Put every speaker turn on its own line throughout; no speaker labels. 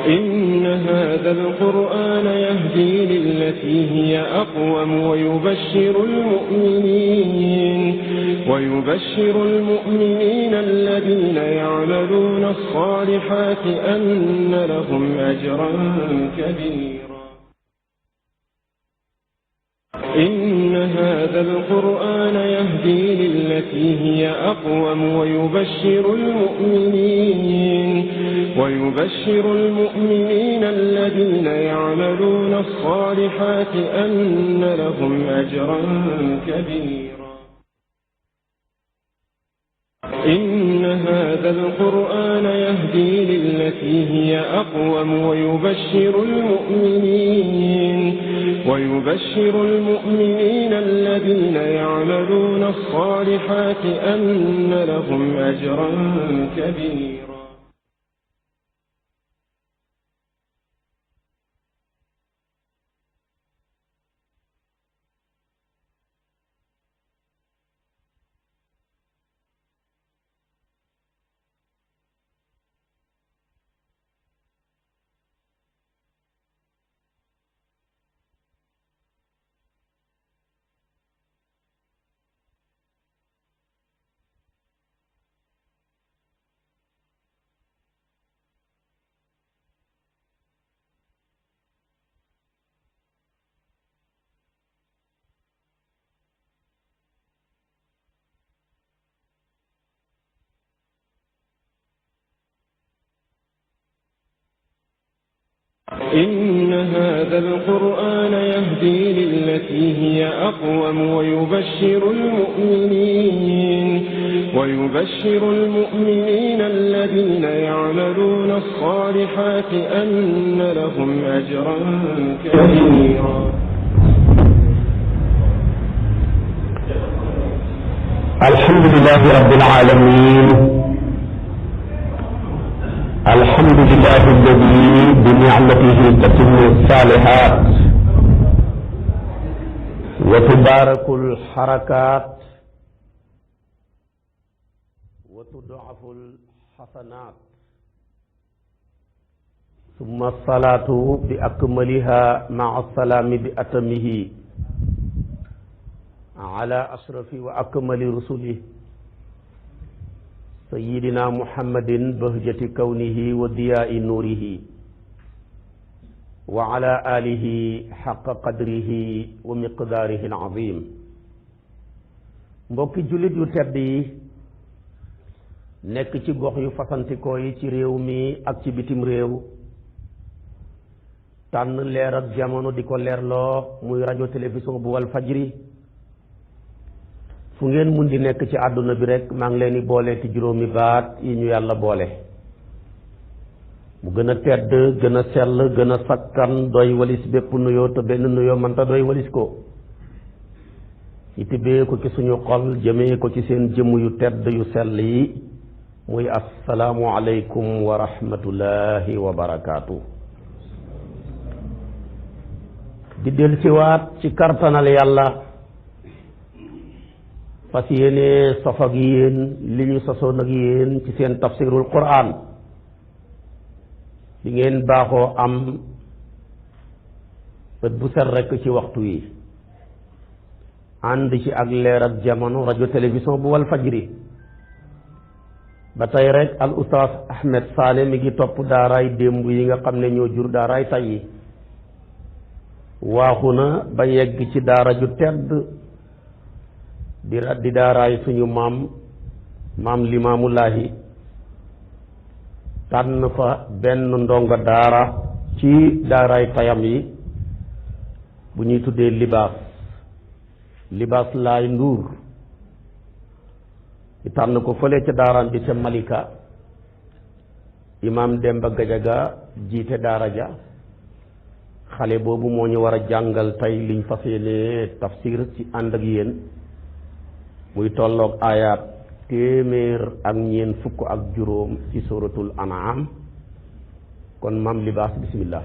إن هذا القرآن يهدي للتي هي أقوم ويبشر المؤمنين الذين يعملون الصالحات أن لهم أجرا كبيرا. إن هذا القرآن يهدي للتي هي أقوم ويبشر المؤمنين الذين يعملون الصالحات أن لهم أجرا كبيرا. إن هذا القرآن يهدي للتي هي أقوم ويبشر المؤمنين الذين يعملون الصالحات أن لهم أجرا كبيرا. إن هذا القرآن يهدي للتي هي أقوم ويبشر المؤمنين الذين يعملون الصالحات أن لهم أجرا كبيرا.
الحمد لله رب العالمين. الحمد لله الذي بنعمته تتم الصالحات وتبارك الحركات وتضعف الحسنات، ثم الصلاة بأكملها مع السلام بأتمه على أشرف وأكمل رسله سيدنا محمد بهجة كونه وضياء نوره وعلى آله حق قدره ومقداره العظيم. mbokki jullit yu tedd yi nekk ci gox yu fasantikoo yi ci réew mi ak ci bitim réew, tànn leer ak jamono di ko leerloo muy rajo télévision bu wal fajri. fu ngeen mun di nekk ci àdduna bi rek maa ngi leen di boole ci juróomi baat yi ñu yàlla boole, mu gën a tedd, gën a sell, gën a sakkan, doy walis bépp nuyoo te benn nuyoo mënta doy walis ko. ci tibbee ko ci suñu xol jëmee ko ci seen jëmm yu tedd yu sell yi, muy assalaamu aleykum wa rahmatullahi wa barakaatu. di del siwaat ci kartanal yàlla fas yéene sof ak yéen li ñu sosoon ak yéen ci seen tafsirul Qur'an bi ngeen baaxoo am bët bu set rekk ci waxtu yi, ànd ci ak leer ak jamono rajo télévision bu wal fajri. ba tey rek al ustaas Ahmed Sané mi ngi topp daaraay démb yi nga xam ne ñoo jur daaraay tay yi, waaxu na ba yegg ci daara ju tedd di daaraay suñu maam Limaamullaahi, tànn fa benn ndongo daara ci daaraay tayam yi bu ñuy tuddee libaas laay nduur, di tànn ko fële ca daaraam bi ca Malika. imaam Demba Gajaga jiite daara ja. xale boobu moo ñu war a jàngal tey liñ fas yéene tafsir ci ànd ak yéen, muy tolloog aayaat 154 ci suratul an'am. kon maam libaas bismillah.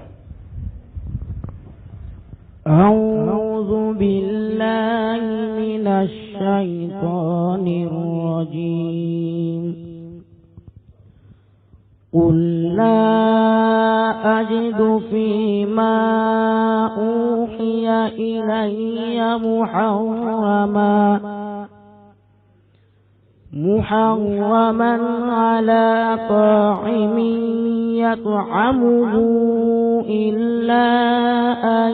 أعوذ بالله من الشيطان الرجيم. قل لا أجد فيما أوحي إلي محرما على طاعم يطعمه إلا أن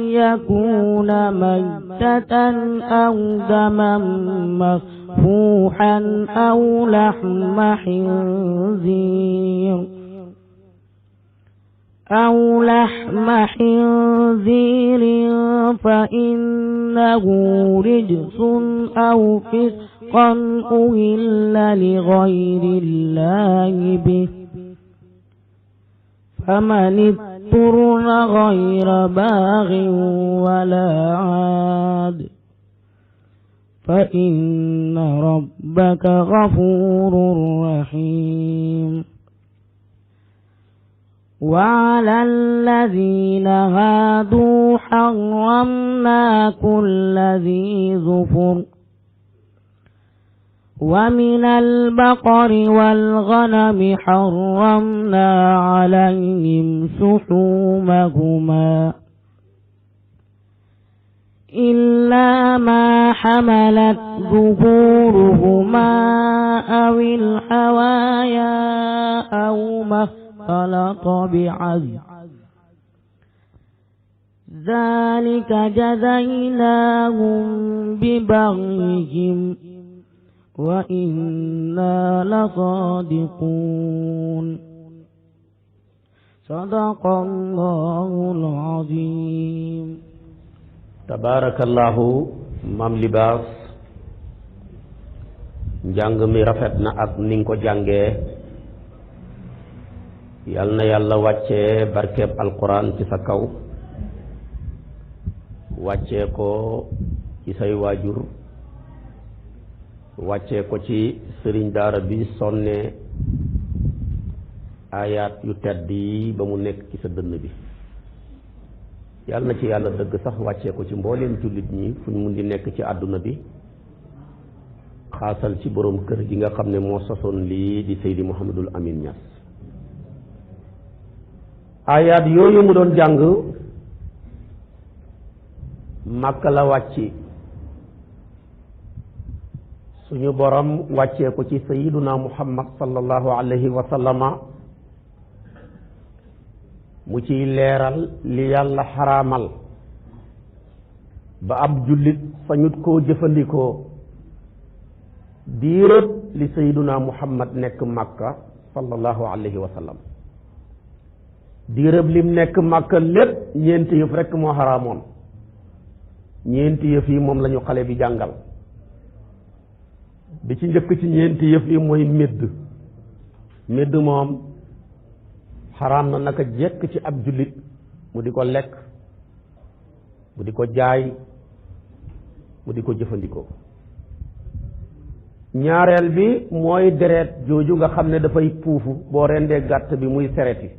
يكون ميتة أو دما مسفوحا أو لحم خنزير فإنه رجس أو فسقا أهل لغير الله به فمن اضطر غير باغ ولا عاد فإن ربك غفور رحيم وعلى الذين هادوا حرمنا كل ذي ظفر ومن البقر والغنم حرمنا عليهم شحومهما إلا ما حملت ظهورهما أو الحوايا أو ما اختلط بعظم ذلك جزيناهم ببغيهم وإنا لصادقون صدق الله العظيم
tabarakallahu maam libaas njàng mi rafet na ak ni nga ko jàngee yal na yàlla wàccee barkeeb alquran ci sa kaw wàccee ko ci say waajur wàccee ko ci sëriñ daara bi sonne ayaat yu tedd yi ba mu nekk ci sa dënn bi yàlla na ci yàlla dëgg sax wàccee ko ci mbooleem jullit ñi fu ñu mun di nekk ci àdduna bi xaasal ci boroom kër gi nga xam ne moo sosoon lii di Seydi Mouhamadul Amin Niass ayaat yooyu mu doon jàng Màkka la wàcci suñu borom wàccee ko ci Sayyiduna Muhammad sallallahu alayhi wa sallama mu ciy leeral li yàlla xaraamal ba ab jullit sañut koo jëfandikoo diirëb li sayyiduna Muhammad nekk Makka sallallahu alayhi wa sallam diirëb lim nekk Makka lépp ñeenti yëf rekk moo xaraamoon ñeenti yëf yi moom lañu xale bi jàngal bi ci njëkk ci ñeenti yëf yi mooy médd moom xaraam na naka jekk ci ab jullit mu di ko lekk mu di ko jaay mu di ko jëfandikoo ñaareel bi mooy deret jooju nga xam ne dafay puufu boo rendee gàtt bi muy sereti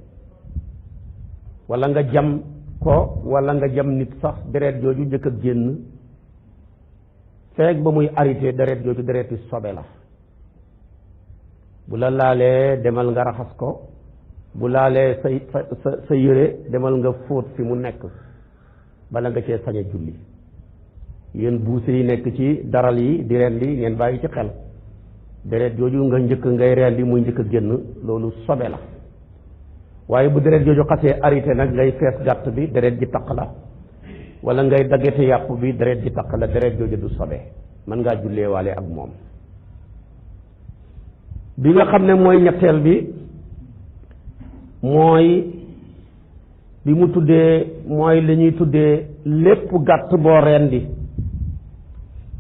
walla nga jam ko walla nga jam nit sax deret jooju njëkk a génn feek ba muy arrêté deret jooju dereti sobe la bu la laalee demal nga raxas ko bu laalee sa yére demal nga fóot fi mu nekk bala nga cee sañ a julli yéen buuse yi nekk ci daral yi di rendi ngeen bàyyi ci xel deret jooju nga njëkk ngay rendi muy njëkk a génn loolu sobe la waaye bu deret jooju xasee arrêté nag ngay fees gàtt bi deret ji taq la wala ngay daggete yàpp bi deret ji taq la deret jooju du sobe mën ngaa jullee waale ak moom bi nga xam ne mooy ñetteel bi mooy bi mu tuddee mooy li ñuy tuddee lépp gàtt boo rendi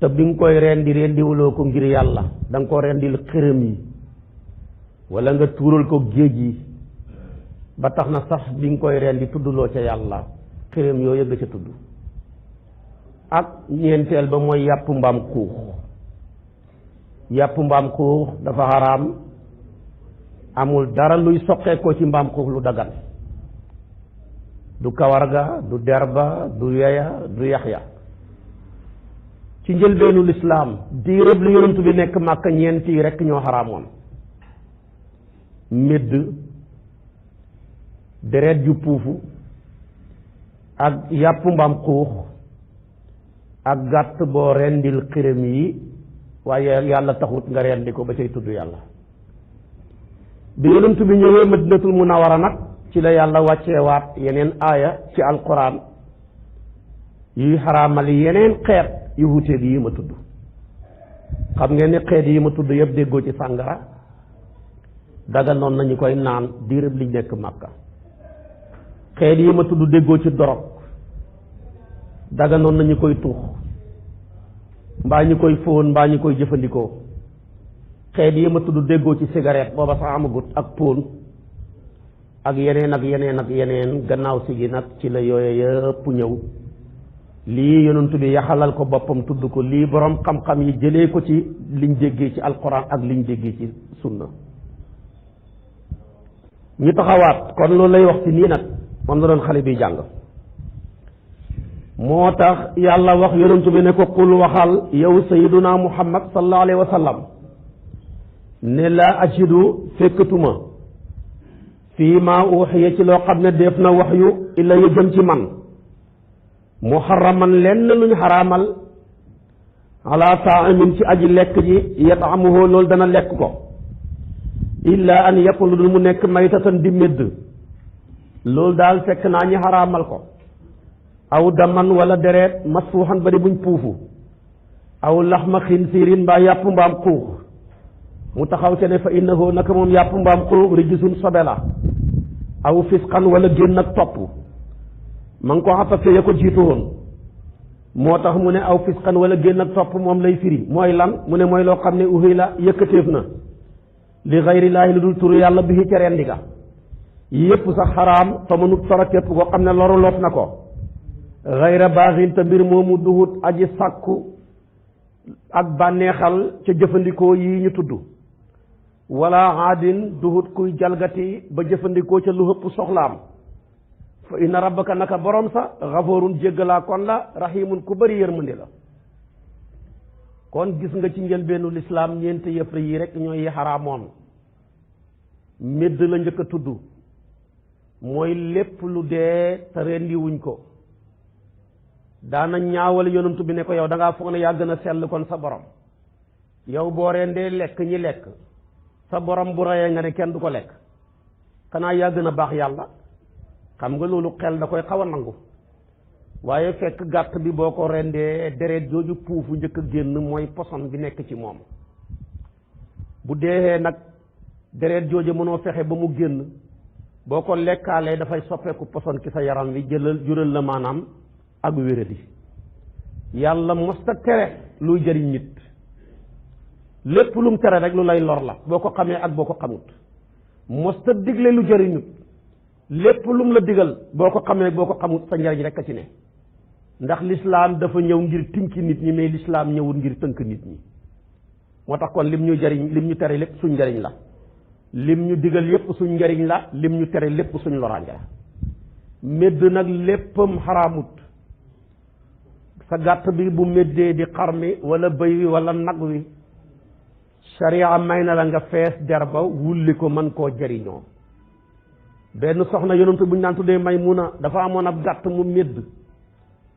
te bi nga koy rendiwuloo ko ngir yàlla da nga ko rendil xërëm yi wala nga tuural ko géej yi ba tax na sax bi nga koy rendi tudduloo ca yàlla xërëm yoo yëgg ca tudd ak ñeenteel ba mooy yàpp mbaam xuux dafa xaraam amul dara luy soqee ko ci mbaam xuux lu dagan du kawar ga du derba du yeya du yaxya ci njëlbeenu lislaam diirëb li yonent bi nekk Màkka ñeent yi rekk ñoo xaraamoon médd deret ju puufu ak yàpp mbaam xuux ak gàtt boo rendil xiram yi waaye yàlla taxut nga rendi ko ba cay tudd yàlla bi yonent bi ñëwee Madinatul Munawwara nag ci la yàlla wàcceewaat yeneen aaya ci alquran yuy xaraamal yeneen xeet yu wuteeg yi ma tudd xam ngeen ne xeet yi ma tudd yëpp déggoo ci sàngara daganoon nañu koy naan diirëb liñ nekk Màkka xeet yi ma tudd déggoo ci dorog daganoon nañu koy tuux mbaa ñu koy fóon mbaa ñu koy jëfandikoo xeet yi ma tudd déggoo ci cigarette booba sax amagut ak póon ak yeneen ak yeneen ak yeneen gannaaw si gi nag ci la yooye yëpp ñëw lii yonent bi yaxalal ko boppam tudd ko lii borom xam-xam yi jëlee ko ci liñ déggee ci alquran ak liñ déggee ci sunna ñu taxawaat kon loolu lay wax ci nii nag moom la doon xale bi jàng moo tax yàlla wax yonent bi ne ko qul waxal yow sayyiduna muhammad sallallahu alayhi wa sallam ne laa ajidu fekkatuma fii maa uxiya ci loo xam ne def na wax yu illa yu jëm ci man muharraman lenn luñ xaraamal ala taamin ci aji lekk ji yataamuhu loolu dana lekk ko illa an yakun lu dul mu nekk maytatan di médd loolu daal fekk naa ñi xaraamal ko aw daman wala deret masfuuxan bari buñ puufu aw laxma xinsiirin mbaa yàpp mbaam xuux mu taxaw ca ne fa innahu naka moom yàpp mbaam xuux rijsun sobe la aw fisqan wala génn ak topp ma ngi ko xattase ya ko jiitu woon moo tax mu ne aw fisqan wala génn ak topp moom lay firi mooy lan mu ne mooy loo xam ne uhi la yëkkateef na li gayrillaahi lu dul turu yàlla bi ca rendi ga yépp sax xaraam fa mënut sora képp koo xam ne loru loof na ko gayra baaxin te mbir moomu duhut aji sàkku ak bànneexal ca jëfandikoo yi ñu tudd wala aadin duhut kuy jalgati ba jëfandikoo ca lu hëpp soxlaam fa inna rabbaka naka borom sa xafoorun jéggalaa kon la rahimun ku bëri yërmandi la kon gis nga ci njëlbeenu lislaam ñeenti yëf yi rek ñooy yi xaraamoon médd la njëkk a tudd mooy lépp lu dee te rendiwuñ ko daana ñaawal yonantu bi ne ko yow da ngaa foog ne yaa gën a sell kon sa borom yow boo rendee lekk ñi lekk sa borom bu reyee nga ne kenn du ko lekk xanaa yaa gën a baax yàlla xam nga loolu xel da koy xaw a nangu waaye fekk gàtt bi boo ko rendee deret jooju puufu njëkk a génn mooy poson bi nekk ci moom bu dee nag deret jooju mënoo fexe ba mu génn boo ko lekkaalee dafay soppeeku poson ki sa yaram wi jural la maanaam ak wéradi yàlla mosta tere luy jëriñ nit lépp lum tere rek lu lay lor la boo ko xamee ak boo ko xamut mosta digle lu jëriñut lépp lum la digal boo ko xamee boo ko xamut sa njariñ rek a ci ne ndax lislaam dafa ñëw ngir tinki nit ñi mais lislaam ñëwul ngir tënk nit ñi moo tax kon lim ñu jariñ lim ñu tere lépp suñ njariñ la lim ñu digal yépp suñ njariñ la lim ñu tere lépp suñ loraange la médd nag léppam xaraamut sa gàtt bi bu méddee di xar mi wala bëy wi wala nag wi sharia may na la nga fees der ba wulli ko mën koo jariñoo benn soxna yonent bu ñu naan tuddee Maymuna dafa amoon ab gàtt mu médd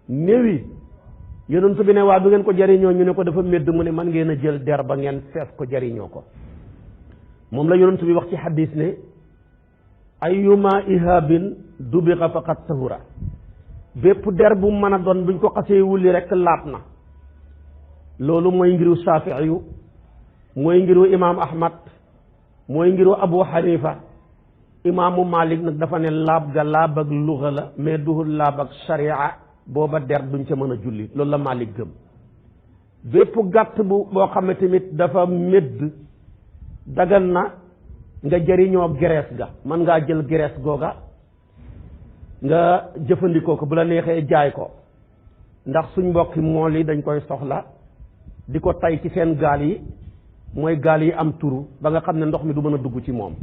néewi yonent bi ne waa du ngeen ko jariñoo ñu ne ko dafa médd mu ne man ngeen a jël der ba ngeen fees ko jariñoo ko moom la yonent bi wax ci xadis ne ayyuma ihabin dubiqa faqad sahura bépp der bu mën a doon buñ ko xasee wulli rek laat na loolu mooy ngiru Shaafi'i yu mooy ngiru imaam Ahmad mooy ngiru Abu Hanifa imaamu Malik nag dafa ne laab ga laab ak luxa la mais duhul laab ak sharia booba der duñ ca mën a julli loolu la Malik gëm bépp gàtt boo xam ne tamit dafa médd dagan na nga jëriñoo gerees ga mën ngaa jël gerees googa nga jëfandikoo ko bu la neexee jaay ko ndax suñ mbokki mool yi dañ koy soxla di ko tay ci seen gaal yi mooy gaal yi am turu ba nga xam ne ndox mi du mën a dugg ci moom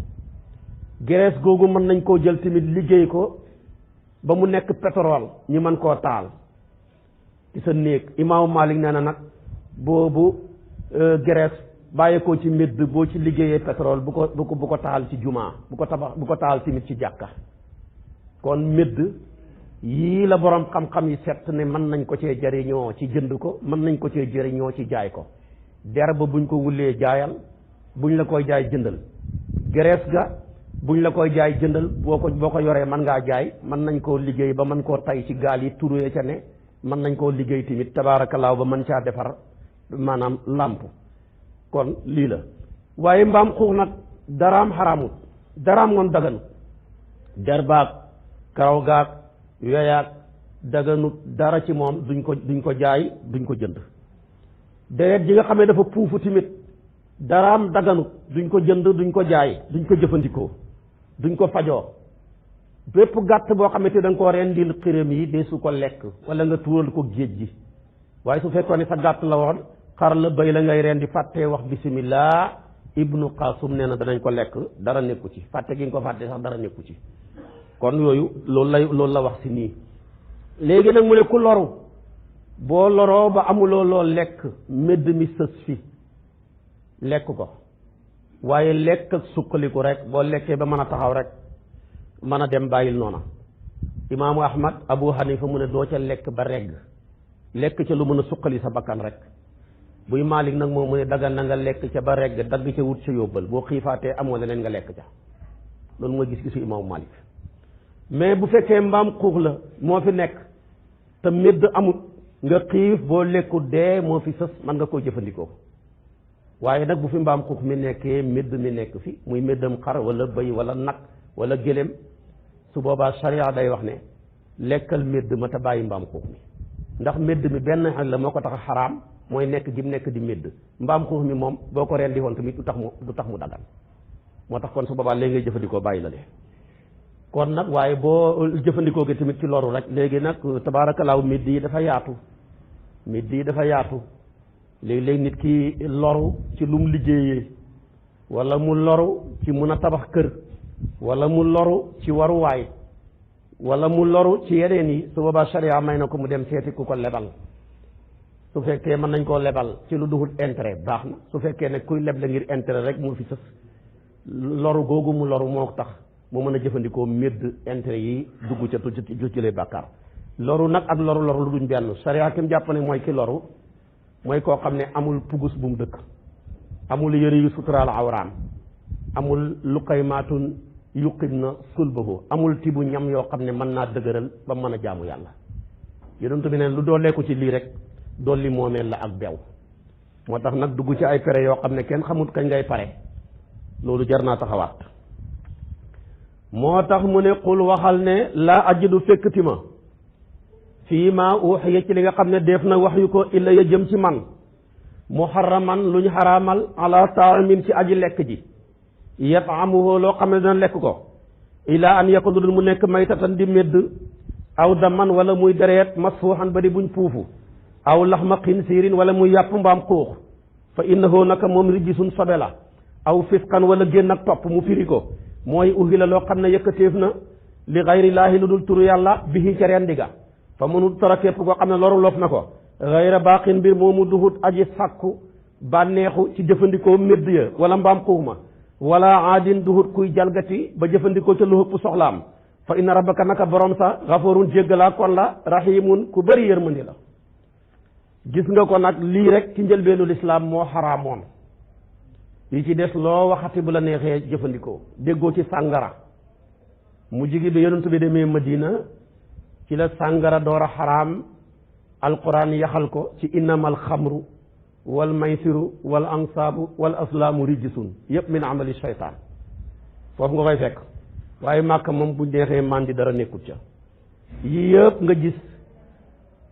gerees googu mën nañ koo jël tamit liggéey ko ba mu nekk pétrole ñu mën koo taal ci sa néeg imaamu Malik nee na nag boobu Grèce bàyyeekoo ci médd boo ci liggéeyee pétrole bu ko taal ci jumaa bu ko taal tamit ci jàkka. kon médd yii la borom xam-xam yi set ne mën nañ ko cee jëriñoo ci jënd ko mën nañ ko cee jëriñoo ci jaay ko. der ba buñ ko wulee jaayal buñ la koy jaay jëndal. Grèce ga buñ la koy jaay jëndal boo ko yoree mën ngaa jaay mën nañ koo liggéey ba mën koo tay ci gaal yi turee ca ne mën nañ koo liggéey tamit tabaarakallaahu ba mën caa defar maanaam làmp. kon lii la waaye mbaam xuux nag daraam xaraamut daraam ngoon daganut der baag karaw gaag yoyaag daganut dara ci moom duñ ko jaay duñ ko jënd. deret ji nga xam ne dafa puufu tamit daraam daganut duñ ko jënd duñ ko jaay duñ ko jëfandikoo duñ ko fajoo. bépp gàtt boo xamante da nga koo rendil xiram yi dee su ko lekk wala nga tuural ko géej gi waaye su fekkoon ne sa gàtt la woon xar la béy la ngay rendi fàttee wax bismillah ibnu Qasum nee na danañ ko lekk dara nekku ci fàtte gi nga ko fàtte sax dara nekku ci. kon yooyu loolu la wax si nii léegi nag mu ne ku loru boo loroo ba amuloo loo lekk médd mi sës fi lekk ko waaye lekk ak sukkaliku rek boo lekkee ba mën a taxaw rek mën a dem bàyyil noona. imaamu Ahmad Abu Hanifa mu ne doo ca lekk ba regg lekk ca lu mën a suqali sa bakkan rek. buy Maalik nag moom mu ne dagan na nga lekk ca ba regg dagg ca wut sa yóbbal boo xiifaatee amoo leneen nga lekk ca loolu mooy gis-gisu imaamu Maalik. mais bu fekkee mbaam xuux la moo fi nekk te médd amut nga xiif boo lekku dee moo fi sës mën nga koo jëfandikoo waaye nag bu fi mbaam xuux mi nekkee médd mi nekk fi muy méddam xar wala bëy wala nag wala gëléem su boobaa sharia day wax ne lekkal médd ma te bàyyi mbaam xuux mi ndax médd mi benn xel la moo ko tax a xaraam mooy nekk gi mu nekk di médd mbaam xuux mi moom boo ko rendi woon tamit du tax mu dagan moo tax kon su boobaa léegi ngay jëfandikoo bàyyi la lee kon nag waaye boo jëfandikoo gi tamit ci loru rek léegi nag tabaarakallaahu médd yi dafa yaatu léegi-léegi nit ki loru ci lum liggéeyee wala mu loru ci mun a tabax kër wala mu loru ci waruwaay wala mu loru ci yeneen yi su boobaa sharia may na ko mu dem seeti ku ko lebal su fekkee mën nañ koo lebal ci lu duhul intérêt baax na su fekkee ne kuy leble ngir intérêt rek mu fi sës loru googu mu loru moo tax mu mën a jëfandikoo médd intérêt yi dugg ca tu jëlee bàkkaar loru nag ak loru lu duñ benn sharia kim jàpp ne mooy ki loru mooy koo xam ne amul pugus bu mu dëkk amul yëre yu suturaal awraam amul luqaymaatun yuqim na sulbahu amul tibu ñam yoo xam ne mën naa dëgëral ba mën a jaamu yàlla yonent bi ne lu dooleeku ci lii rek dolli moomeel la ak bew moo tax nag dugg ci ay pere yoo xam ne kenn xamut kañ ngay pare loolu jar naa taxawaat moo tax mu ne xul waxal ne laa ajidu fekkati ma fii ma uxiya ci li nga xam ne def na wax yu ko illa ya jëm ci man muharraman lu ñu xaraamal ala taamin ci aji lekk ji yat'amuhu loo xam ne dana lekk ko ila an yakun dul mu nekk maytatan di médd aw daman wala muy dereet masfuuxan ba di buñ puufu aw laxma xinsiirin wala muy yàpp mbaam xuux fa innahu naka moom rijsun sobe la aw fisqan wala génn ak topp mu firi ko mooy uhila loo xam ne yëkkateef na li gayrillaahi lu dul turu yàlla bihi ca rendiga fa mënul tara képp koo xam ne loru loof na ko gayra baqin mbir moomu duhut aji sàkku bànneexu ci jëfandikoo médd ya wala mbaam xuux ma wala aadin duhut kuy jalgati ba jëfandikoo ca lu ëpp soxlaam fa inna rabbaka naka borom sa xafoorun jéggalaa kon la rahimun ku bëri yërmandi la gis nga ko nag lii rek ci njëlbeenu lislaam moo xaraamoon yi ci des loo waxati bu la neexee jëfandikoo déggoo ci sàngara mu jigi bi yonent bi demee Madina ci la sàngara door a xaraam alquran yaxal ko ci innamal xamru wal maysiru wal ansaabu wal aslaamu rijsun yëpp min amali shaytaan foofu nga koy fekk waaye màkka moom bu neexee mandi dara nekkul ca yii yëpp nga gis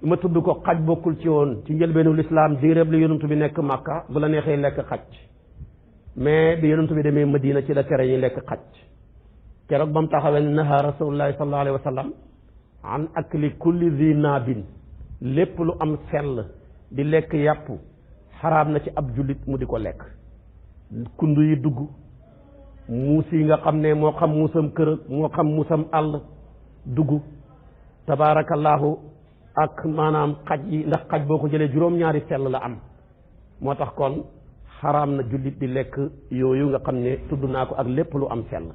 ma tudd ko xaj bokkul ci woon ci njëlbeenu lislaam diiréb li yonent bi nekk màkka bu la neexee lekk xaj mais bi yonent bi demee Madina ci la tere ñi lekk xaj keroog ba mu taxawee naha rasulullahi sallallahu alayhi wa sallam an akli kulli zi naabin lépp lu am sell di lekk yàpp xaraam na ci ab jullit mu di ko lekk kund yi dugg muus yi nga xam ne moo xam muusam kër moo xam muusam àll dugg tabaarakallaahu ak maanaam xaj yi ndax xaj boo ko jëlee juróom-ñaari sell la am moo tax kon xaraam na jullit di lekk yooyu nga xam ne tudd naa ko ak lépp lu am sell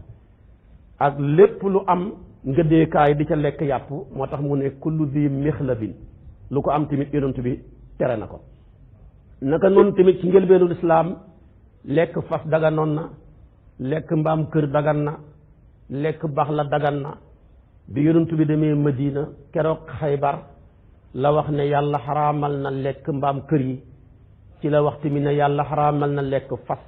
ak lépp lu am ngëddeekaay di ca lekk yàpp moo tax mu ne kullu di mixlabin lu ko am tamit yonent bi tere na ko naka noonu tamit ci njëlbeenul islaam lekk fas daganoon na lekk mbaam kër dagan na lekk baax la dagan na bi yonent bi demee Madina keroog Xaybar la wax ne yàlla xaraamal na lekk mbaam kër yi ci la wax tamit ne yàlla xaraamal na lekk fas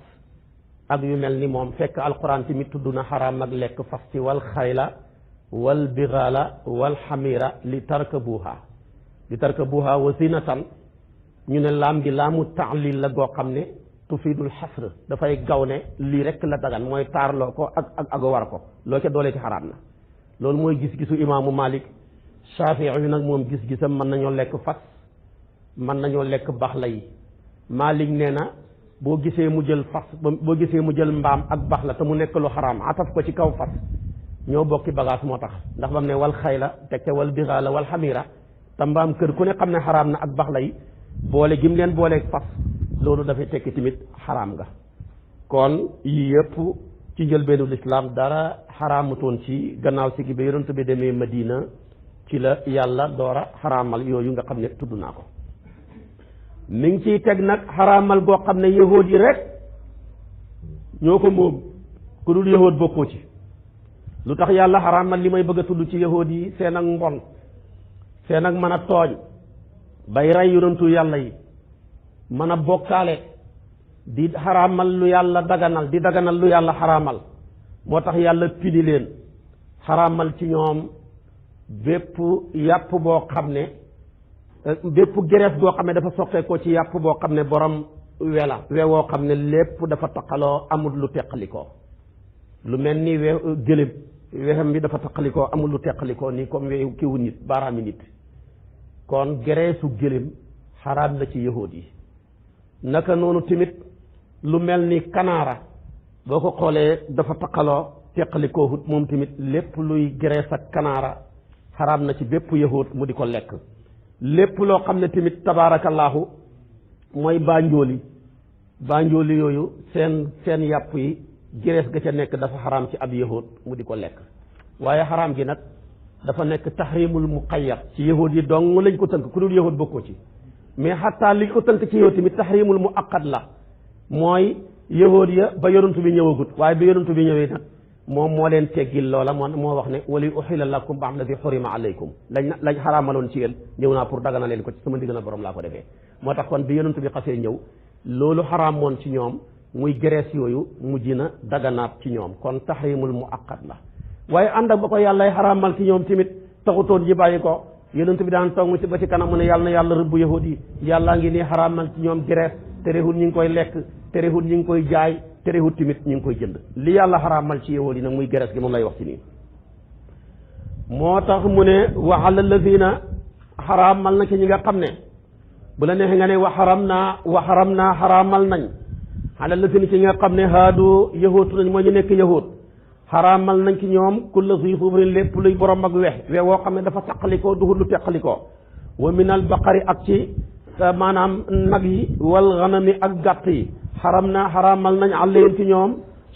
ak yu mel ni moom fekk alquran tamit tudd na xaraam ak lekk fas ci wal xayla wal bigala wal xamira li tarkabuha wa zinatan ñu ne laam gi laamu taalil la goo xam ne tufidul xasr dafay gaw ne lii rek la dagan mooy taarloo ko ak war ko loo ca doolee ci xaraam na loolu mooy gis-gisu imaamu Malik Shafii yu nag moom gis-gisam mën nañoo lekk fas mën nañoo lekk baxla yi Malik nee na boo gisee mu jël fas boo gisee mu jël mbaam ak baxla te mu nekk lu xaraam ataf ko ci kaw fas ñoo bokki bagage moo tax ndax bam ne wal xayla teg ca wal bigala wal xamira te mbaam kër ku ne xam ne xaraam na ak baxla yi boole gim leen booleeg fas loolu dafay tekki tamit xaraam nga kon yii yëpp ci njëlbeenu lislaam dara xaraamutoon ci gannaaw si gi ba yonent bi demee Madina ci la yàlla doora xaraamal yooyu nga xam ne tudd naa ko mi ngi ciy teg nag xaraamal goo xam ne yahood yi rek ñoo ko moom ku dul yahood bokkoo ci lu tax yàlla xaraamal li may bëgg a tudd ci yahood yi seen ak mbon seen ak mën a tooñ bay rey yonentu yàlla yi mën a bokkaale di xaraamal lu yàlla daganal di daganal lu yàlla xaraamal moo tax yàlla pini leen xaraamal ci ñoom bépp yàpp boo xam ne bépp gerees goo xam ne dafa soqeekoo ci yàpp boo xam ne borom we woo xam ne lépp dafa taqaloo amul lu teqalikoo lu mel ni gëléem wexam bi dafa taqalikoo amul lu teqalikoo nii comme weewu kiwu nit baaraami nit kon gereesu gëléem xaraam na ci yahood yi naka noonu tamit lu mel ni kanaara boo ko xoolee dafa taqaloo teqalikoo hut moom tamit lépp luy gerees ak kanaara xaraam na ci bépp yahood mu di ko lekk lépp loo xam ne tamit tabaarakallaahu mooy banjooli yooyu seen yàpp yi gerees ga ca nekk dafa xaraam ci ab yahood mu di ko lekk waaye xaraam gi nag dafa nekk tahrimul muqayyad ci yahood yi dong lañ ko tënk ku dul yahood bokkoo ci mais xataa liñ ko tënk ci yow tamit tahrimul muaqqad la mooy yahood ya ba yonantu bi ñëwagut waaye ba yonantu bi ñëwee nag moom moo leen teggil loola moo wax ne wali uxilla lakum ba'da alladi xurima alaykum lañ xaraamaloon ci yéen ñëw naa pour dagana leen ko ci sama ndigal borom laa ko defee moo tax kon bi yonantu bi xasee ñëw loolu xaraamoon ci ñoom muy gerees yooyu mujj na daganaat ci ñoom kon tahrimul muaqqad la waaye ànd ak ba ko yàllay xaraamal ci ñoom tamit taxutoon ji bàyyi ko yonent bi daan toog mu ci ba ci kanam mu ne yàlla na yàlla rëbb yahud yi yàllaa ngi nii xaraamal ci ñoom gerees terewul ñi ngi koy lekk terewul ñi ngi koy jaay terewul tamit ñi ngi koy jënd li yàlla xaraamal ci yahud yi nag muy gerees gi moom lay wax ci nii moo tax mu ne wa ala alladina xaraamal na ci ñi nga xam ne bu la neexee nga ne wa xaram naa xaraamal nañ ala alladina ci ñi nga xam ne haadu yahud nañ moo ñu nekk yahud xaraamal nañ ci ñoom kulla zi xubrin lépp luy borom ak we woo xam ne dafa taqalikoo duhul lu teqalikoo wa min al baqari ak ci maanaam nag yi wal ganami ak gàtt yi xaraamal nañ alayhim ci ñoom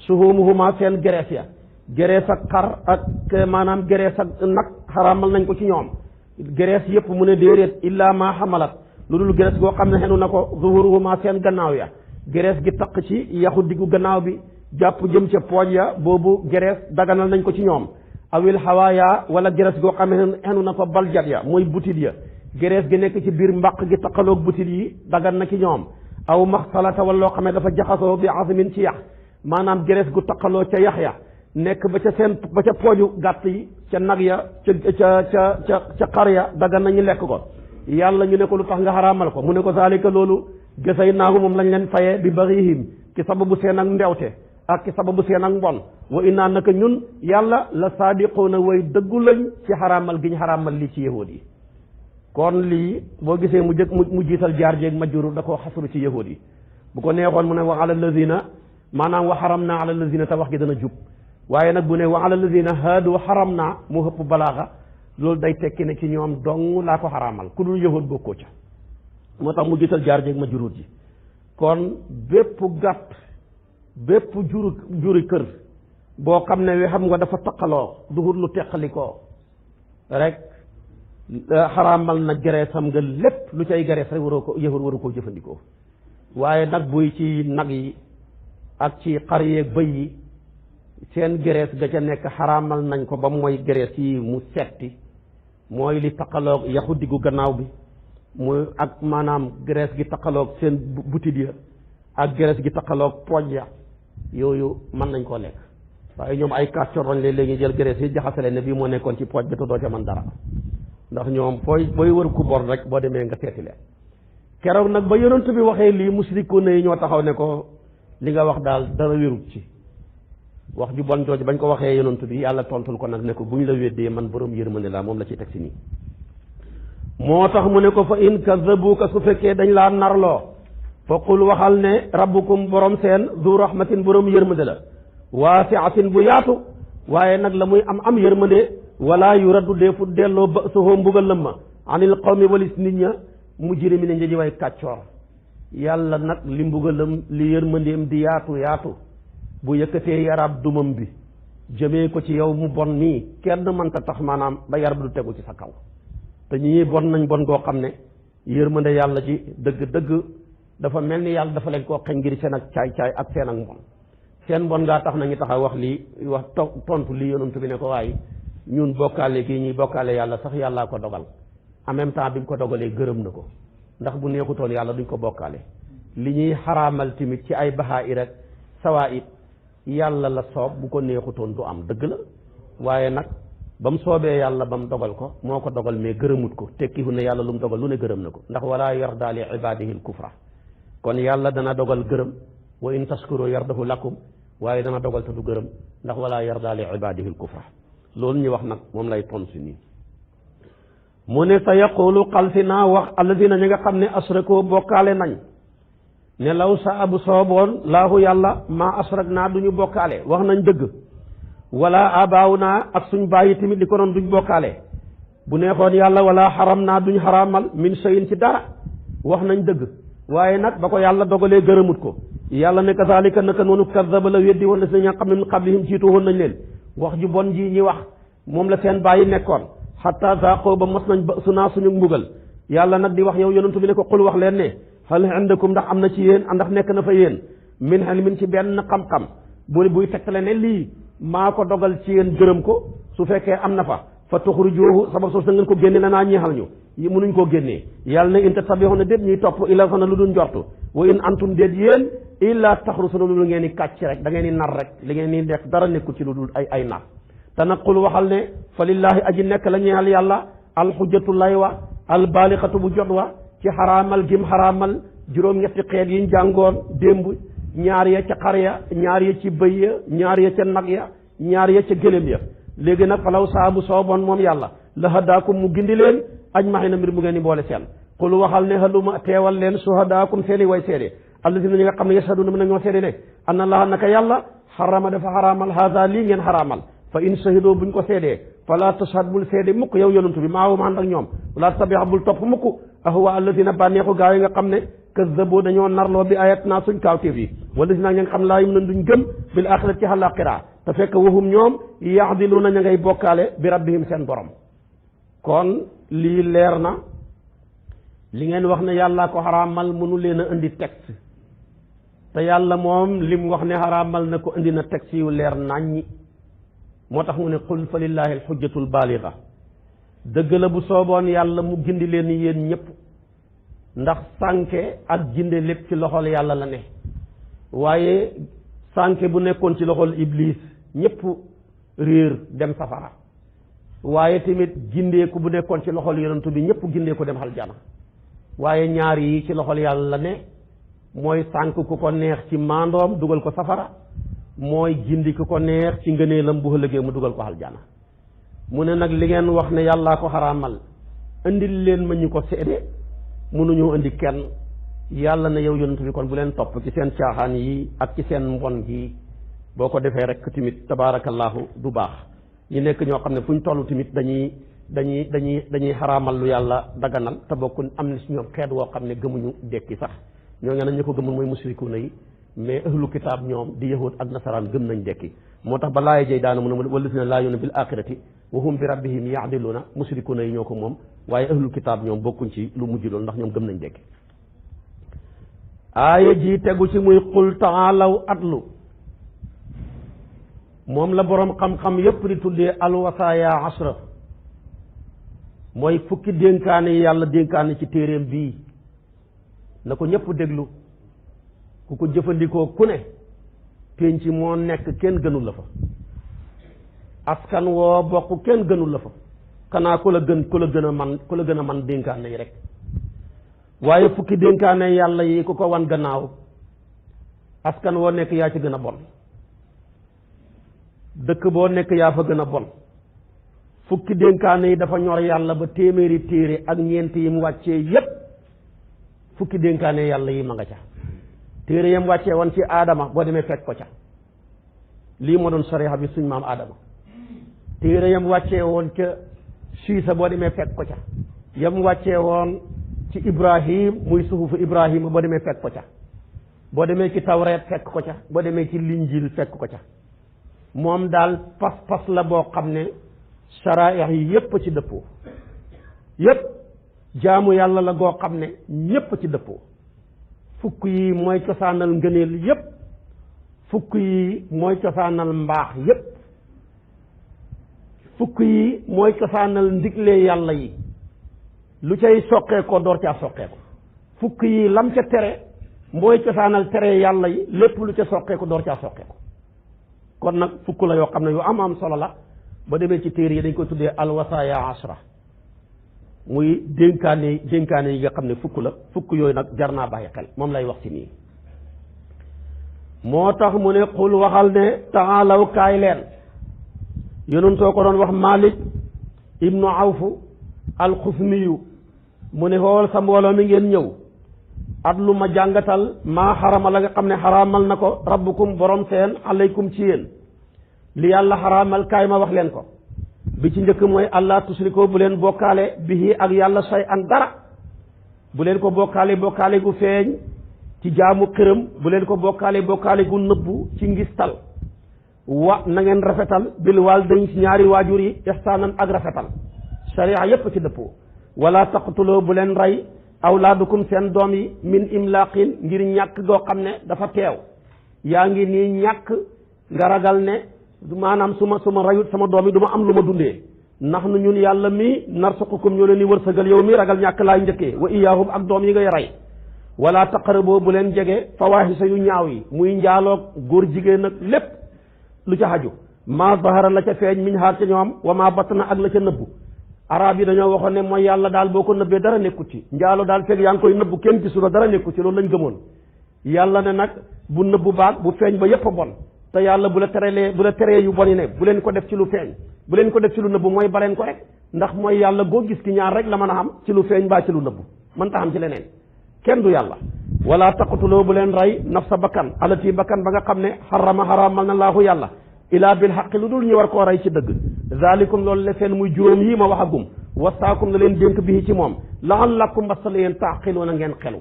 suhumuhuma seen gerees ya gerees ak xar ak maanaam gerees ak nag xaraamal nañ ko ci ñoom gerees yëpp mu ne déedéet illa ma xamalat lu dul gerees goo xam ne xenu na ko zuhuruhuma seen gannaaw ya gerees gi taq ci yaxu diggu gannaaw bi jàpp jëm ca pooj ya boobu gerees daganal nañ ko ci ñoom awil xawaaya wala gerees goo xam ne xenu na ko baljat ya mooy butit ya gerees gi nekk ci biir mbaq gi taqaloog butit yi dagan na ci ñoom aw maxtalata wala loo xam ne dafa jaxasoo bi azmin ci yax maanaam gerees gu taqaloo ca yax ya nekk ba ca pooju gàtt yi ca nag ya ca xar ya dagan nañu lekk ko yàlla ñu ne ko lu tax nga xaraamal ko mu ne ko zalika loolu gesay naagu moom lañ leen fayee bi baxihim ci sababu seen ak ndewte ak ci sababu seen ak mbon wa innaa naka ñun yàlla la saadiquuna way dëggu lañ ci xaraamal gi ñu xaraamal lii ci yahood yi kon lii boo gisee mu jiital jaar jeeg majjuru da koo xasru ci yahood yi bu ko neexoon mu ne wa ala lazina maanaam wa xaram naa ala lazina te wax gi dana jub waaye nag bu ne wa ala lazina haadu xaram naa mu hëpp balaaxa loolu day tekki ne ci ñoom dong laa ko xaraamal ku dul yahood bokkoo ca moo tax mu jiital jaar jeeg majjuru ji kon bépp gàtt bépp juri kër boo xam ne wi xam nga dafa taqaloo duhut lu teqalikoo rek xaraamal na gereesam nga lépp lu cay gerees rek waru koo jëfandikoo. waaye nag buy ci nag yi ak ci xar yeeg bëy yi seen gerees ga ca nekk xaraamal nañ ko ba mooy gerees yi mu setti mooy li taqaloog yaxu diggu gannaaw bi muy ak maanaam gerees gi taqaloog seen butit ya ak gerees gi taqaloog pooj ya yooyu mën nañ koo lekk. waaye ñoom ay kàccoor lañ léegi jël gerees yi jaxasale ne bii moo nekkoon ci pooj bi te doo ca mën dara ndax ñoom booy wër ku bor rek boo demee nga seeti leen. keroog nag ba yonent bi waxee lii musrikoon yi ñoo taxaw ne ko li nga wax daal dara wérut ci wax ju bon jooju bañ ko waxee yonent bi yàlla tontul ko nag ne ko bu ñu la weddee man borom yërmande laa moom la ci teg si nii. moo tax mu ne ko fa in kazzabuka su fekkee dañ laa narloo fa qul waxal ne rabbukum borom seen du rahmatin borom yërmande la waasiatin bu yaatu waaye nag la muy am yërmande wala yu raddu deefu delloo ba soxoo mbugalam ma anil qawmi walis nit ña mujrimi ne njëji way kàccoor. yàlla nag li mbugalam li yërmandeem di yaatu bu yëkkatee yarab dumam bi jëmee ko ci yow mu bon nii kenn mënta tax maanaam ba yar bi du tegu ci sa kaw te ñii bon nañ bon goo xam ne yërmande yàlla ci dëgg dafa mel ni yàlla dafa leen koo xeñ ngir seen ak caay-caay ak seen ak mbon seen mbon ngaa tax nañu taxaw wax lii wax tontu lii yonent bi ne ko waaye ñun bokkaale kii ñuy bokkaale yàlla sax yàllaa ko dogal en même temps bi mu ko dogalee gërëm na ko ndax bu neexutoon yàlla duñ ko bokkaale li ñuy xaraamal tamit ci ay baxaa i rek sawaa it yàlla la soob bu ko neexutoon du am dëgg la waaye nag ba mu soobee yàlla ba mu dogal ko moo ko dogal mais gërëmut ko tekkiwu ne yàlla lu mu dogal lu ne gërëm na ko ndax wala yarda li ibadihi l kufra kon yàlla dana dogal gërëm wa in taskuru yardahu lakum waaye dana dogal te du gërëm ndax wala yarda li ibadihi l kufra loolu ñu wax nag moom lay ton si nii mu ne sa yaqulu xalsi naa wax alladina ñi nga xam ne asrakoo bokkaale nañ ne law sa abu sooboon laahu yàlla maa asrak naa duñu bokkaale wax nañ dëgg wala abaaw naa ak suñ bàyyi tamit li ko doon duñ bokkaale bu neexoon yàlla wala xaram naa duñ xaraamal min shay'in ci dara wax nañ dëgg waaye nag ba ko yàlla dogalee gërëmut ko yàlla ne kazalika naka noonu kazzaba la weddi woon na si ña xam ne min qablihim jiitu woon nañ leen wax ju bon ji ñi wax moom la seen bàyyi nekkoon xatta zaaqoo ba mos nañ ba su naa suñu mbugal yàlla nag di wax yow yonentu bi ne ko xul wax leen ne hal indakum ndax am na ci yéen ndax nekk na fa yéen min ilmin ci benn xam-xam buy tegtale ne lii maa ko dogal ci yéen gërëm ko su fekkee am na fa tuxrijuhu sabab soo sa ngeen ko génne la naa ñeexal ñu mënuñ koo génnee yàlla ne in tattabi'una déet ñuy topp illa sana lu dul njortu wa in antum déet yéen illa taxrusuna lu ngeen di kàcc rek da ngeen di nar rek li ngeen di nekk dara nekkul ci lu dul ay nar te nag qul waxal ne fa lillahi aji nekk la ñeexal yàlla alxujjatu lay wa albaalixatu bu jot wa ci xaraamal gim xaraamal juróom-ñetti xeet yiñ jàngoon démb ñaar ya ca xar ya ñaar ya ci bëy ya ñaar ya ca nag ya ñaar ya ca gëléem ya léegi nag falaw saabu sooboon moom yàlla la hadaakum mu gindi leen ajmaxiina mbir mu ngeen di boole seen qul waxal ne haluma teewal leen suhadaakum seeni way seede alladina ñi nga xam ne yashhaduna mën nañoo seede ne anna allaha naka yàlla xarama dafa xaraamal haada lii ngeen xaraamal fa in shahidoo buñ ko seedee fala tashhad bul seede mukk yow yonantu bi maawum ànd ak ñoom wala tabi'a bul topp mukk ahwa alladina bànneexu gaa yi nga xam ne kazzaboo dañoo narloo bi ayat naa suñ kaawteef yi wala si nag ña nga xam laa yum nan duñ gëm bil axirati ci àllaaxira te fekk waxum ñoom yaxdiluuna ña ngay bokkaale bi rabbihim seen borom kon lii leer na li ngeen wax ne yàlla ko xaraamal mënu leen a indi texte te yàlla moom lim wax ne xaraamal na ko indi na texte yu leer naññi moo tax mu ne qul fa lillahi alxujjatul baaliga dëgg la bu sooboon yàlla mu gindi leen yéen ñëpp ndax sànke ak jinde lépp ci loxol yàlla la ne waaye sànke bu nekkoon ci loxol iblis ñëpp réer dem safara waaye tamit gindeeku bu nekkoon ci loxol yonantu bi ñëpp gindeeku dem aljana waaye ñaar yi ci loxol yàlla la ne mooy sànk ku ko neex ci maandoom dugal ko safara mooy gindi ku ko neex ci ngëneelam bu ëllëgee mu dugal ko aljana mu ne nag li ngeen wax ne yàllaa ko xaraamal indil leen ma ñu ko seede mënuñoo indi kenn yàlla na yow yonent bi kon bu leen topp ci seen caaxaan yi ak ci seen mbon gi boo ko defee rek tamit tabaarakallaahu du baax ñu nekk ñoo xam ne fu ñu toll tamit dañuy xaraamal lu yàlla daganal te bokk am na si ñoom xeet woo xam ne gëmuñu dekki sax ñoo nga nañ ñu ko gëmul mooy musrikuuna yi mais ahlu kitaab ñoom di yahud ak nasaraan gëm nañ dekki moo tax ba laaya jëy daana mu ne wallazina laa yu'minuuna bil aaxirati wa hum bi rabbihim ya'diluuna musrikuuna yi ñoo ko moom waaye ahlu kitaab ñoom bokkuñ ci lu mujj loolu ndax ñoom gëm nañ dekki aaya ji tegu ci muy qul taalaw atlu moom la boroom xam-xam yépp di tuddee alwasaaya ashra mooy fukki dénkaane yi yàlla dénkaane ci téeréem bii na ko ñépp déglu ku ko jëfandikoo ku ne pénc moo nekk kenn gënul la fa askan woo bokk kenn gënul la fa xanaa ku la gën a man dénkaane yi rek waaye fukki dénkaane yàlla yi ku ko wan gannaaw askan woo nekk yaa ci gën a bon dëkk boo nekk yaa fa gën a bon fukki dénkaane yi dafa ñor yàlla ba téeméeri téere ak ñeent yi mu wàccee yépp fukki dénkaane yàlla yi ma nga ca téere yam wàccee woon ci aadama boo demee fekk ko ca lii moo doon sariya bi suñ maam aadama téere yam wàccee woon ca siisa boo demee fekk ko ca yam wàccee woon ci ibrahim muy suhufu ibrahima boo demee fekk ko ca boo demee ci tawreet fekk ko ca boo demee ci linjil fekk ko ca moom daal pas-pas la boo xam ne saraaya yi yépp ci dëppoo yépp jaamu yàlla la goo xam ne ñépp ci dëppoo fukk yi mooy cosaanal ngëneel yépp fukk yi mooy cosaanal mbaax yépp fukk yi mooy cosaanal ndigle yàlla yi lu cay soqee ko door caa soqee ko fukk yi lam ca tere mooy cosaanal tere yàlla yi lépp lu ca soqee ko door caa soqee ko kon nag fukk la yoo xam ne yu am solo la ba demee ci téere yi dañ koy tuddee alwasaaya ashra muy dénkaane yi nga xam ne fukk la fukk yooyu nag jar naa bàyyi xel moom lay wax ci nii moo tax mu ne xul waxal ne taalaw kaay leen yonun soo ko doon wax Malik ibnu Awfu alxusmiyu mu ne xool sa mbooloo mi ngeen ñëw at lu ma jàngatal maa xarama la nga xam ne xaraamal na ko rabbukum borom seen alaykum ci yéen li yàlla xaraamal kaay ma wax leen ko bi ci njëkk mooy allah tusriko bu leen bokkaale bihi ak yàlla say an dara bu leen ko bokkaale gu feeñ ci jaamu xërëm bu leen ko bokkaale gu nëbbu ci ngistal wa na ngeen rafetal bil waalidayni ci ñaari waajur yi ihsaanan ak rafetal sharia yépp ci dëppoo wala taqtuloo bu leen rey awlaadukum seen doom yi min imlaaqin ngir ñàkk goo xam ne dafa teew yaa ngi nii ñàkk nga ragal ne maanaam su ma rayut sama doom yi du ma am lu ma dundee ndax nu ñun yàlla mi narsuqukum ñoo leen di wërsëgal yow mi ragal ñàkk laay njëkkee wa iyaahum ak doom yi ngay rey wala taqaraboo bu leen jege fawaaxisa yu ñaaw yi muy njaaloog góor jigéen ak lépp lu ca xaju maa zahara la ca feeñ miñ xaar ca ñoom wa maa batna ak la ca nëbbu arab yi dañoo waxoon ne mooy yàlla daal boo ko nëbbee dara nekku ci njaalo daal fekk yaa ngi koy nëbbu kenn gisu la dara nekku ci loolu lañ gëmoon yàlla ne nag bu nëbbu baat bu feeñ ba yépp a bon te yàlla bu la teree yu bon yi ne bu leen ko def ci lu feeñ bu leen ko def ci lu nëbbu mooy baleen ko rek ndax mooy yàlla goo gis ki ñaar rek la mën a xam ci lu feeñ baa ci lu nëbbu mën ta xam ci leneen kenn du yàlla wala taqtuloo bu leen rey nafsa bakkan alati bakkan ba nga xam ne xaramal na laahu yàlla ilaa bil xaqi lu dul ñu war koo rey ci dëgg zalikum loolu le seen muy juróom yi ma waxagum wasaakum na leen dénk bii ci moom la'allakum mbasal yéen taaqiluuna ngeen xelu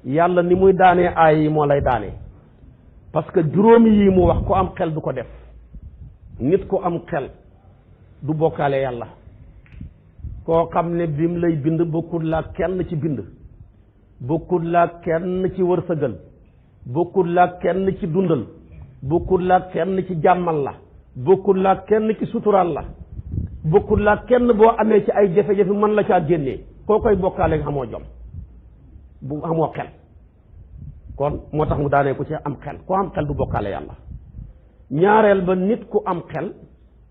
yàlla ni muy daanee aay yi moo lay daanee parce que juróom yi mu wax ku am xel du ko def nit ku am xel du bokkaale yàlla koo xam ne bim lay bind bokkul laa kenn ci bind bokkul laa kenn ci wërsëgal bokkul laa kenn ci dundal bokkul laa kenn ci jàmmal la bokkul laa kenn ci sutural la bokkul laa kenn boo amee ci ay jafe-jafe mën la caa génnee koo koy bokkaale nga xamoo jom bu amoo xel kon moo tax mu daanee ko ci am xel ku am xel du bokkaale yàlla ñaareel ba nit ku am xel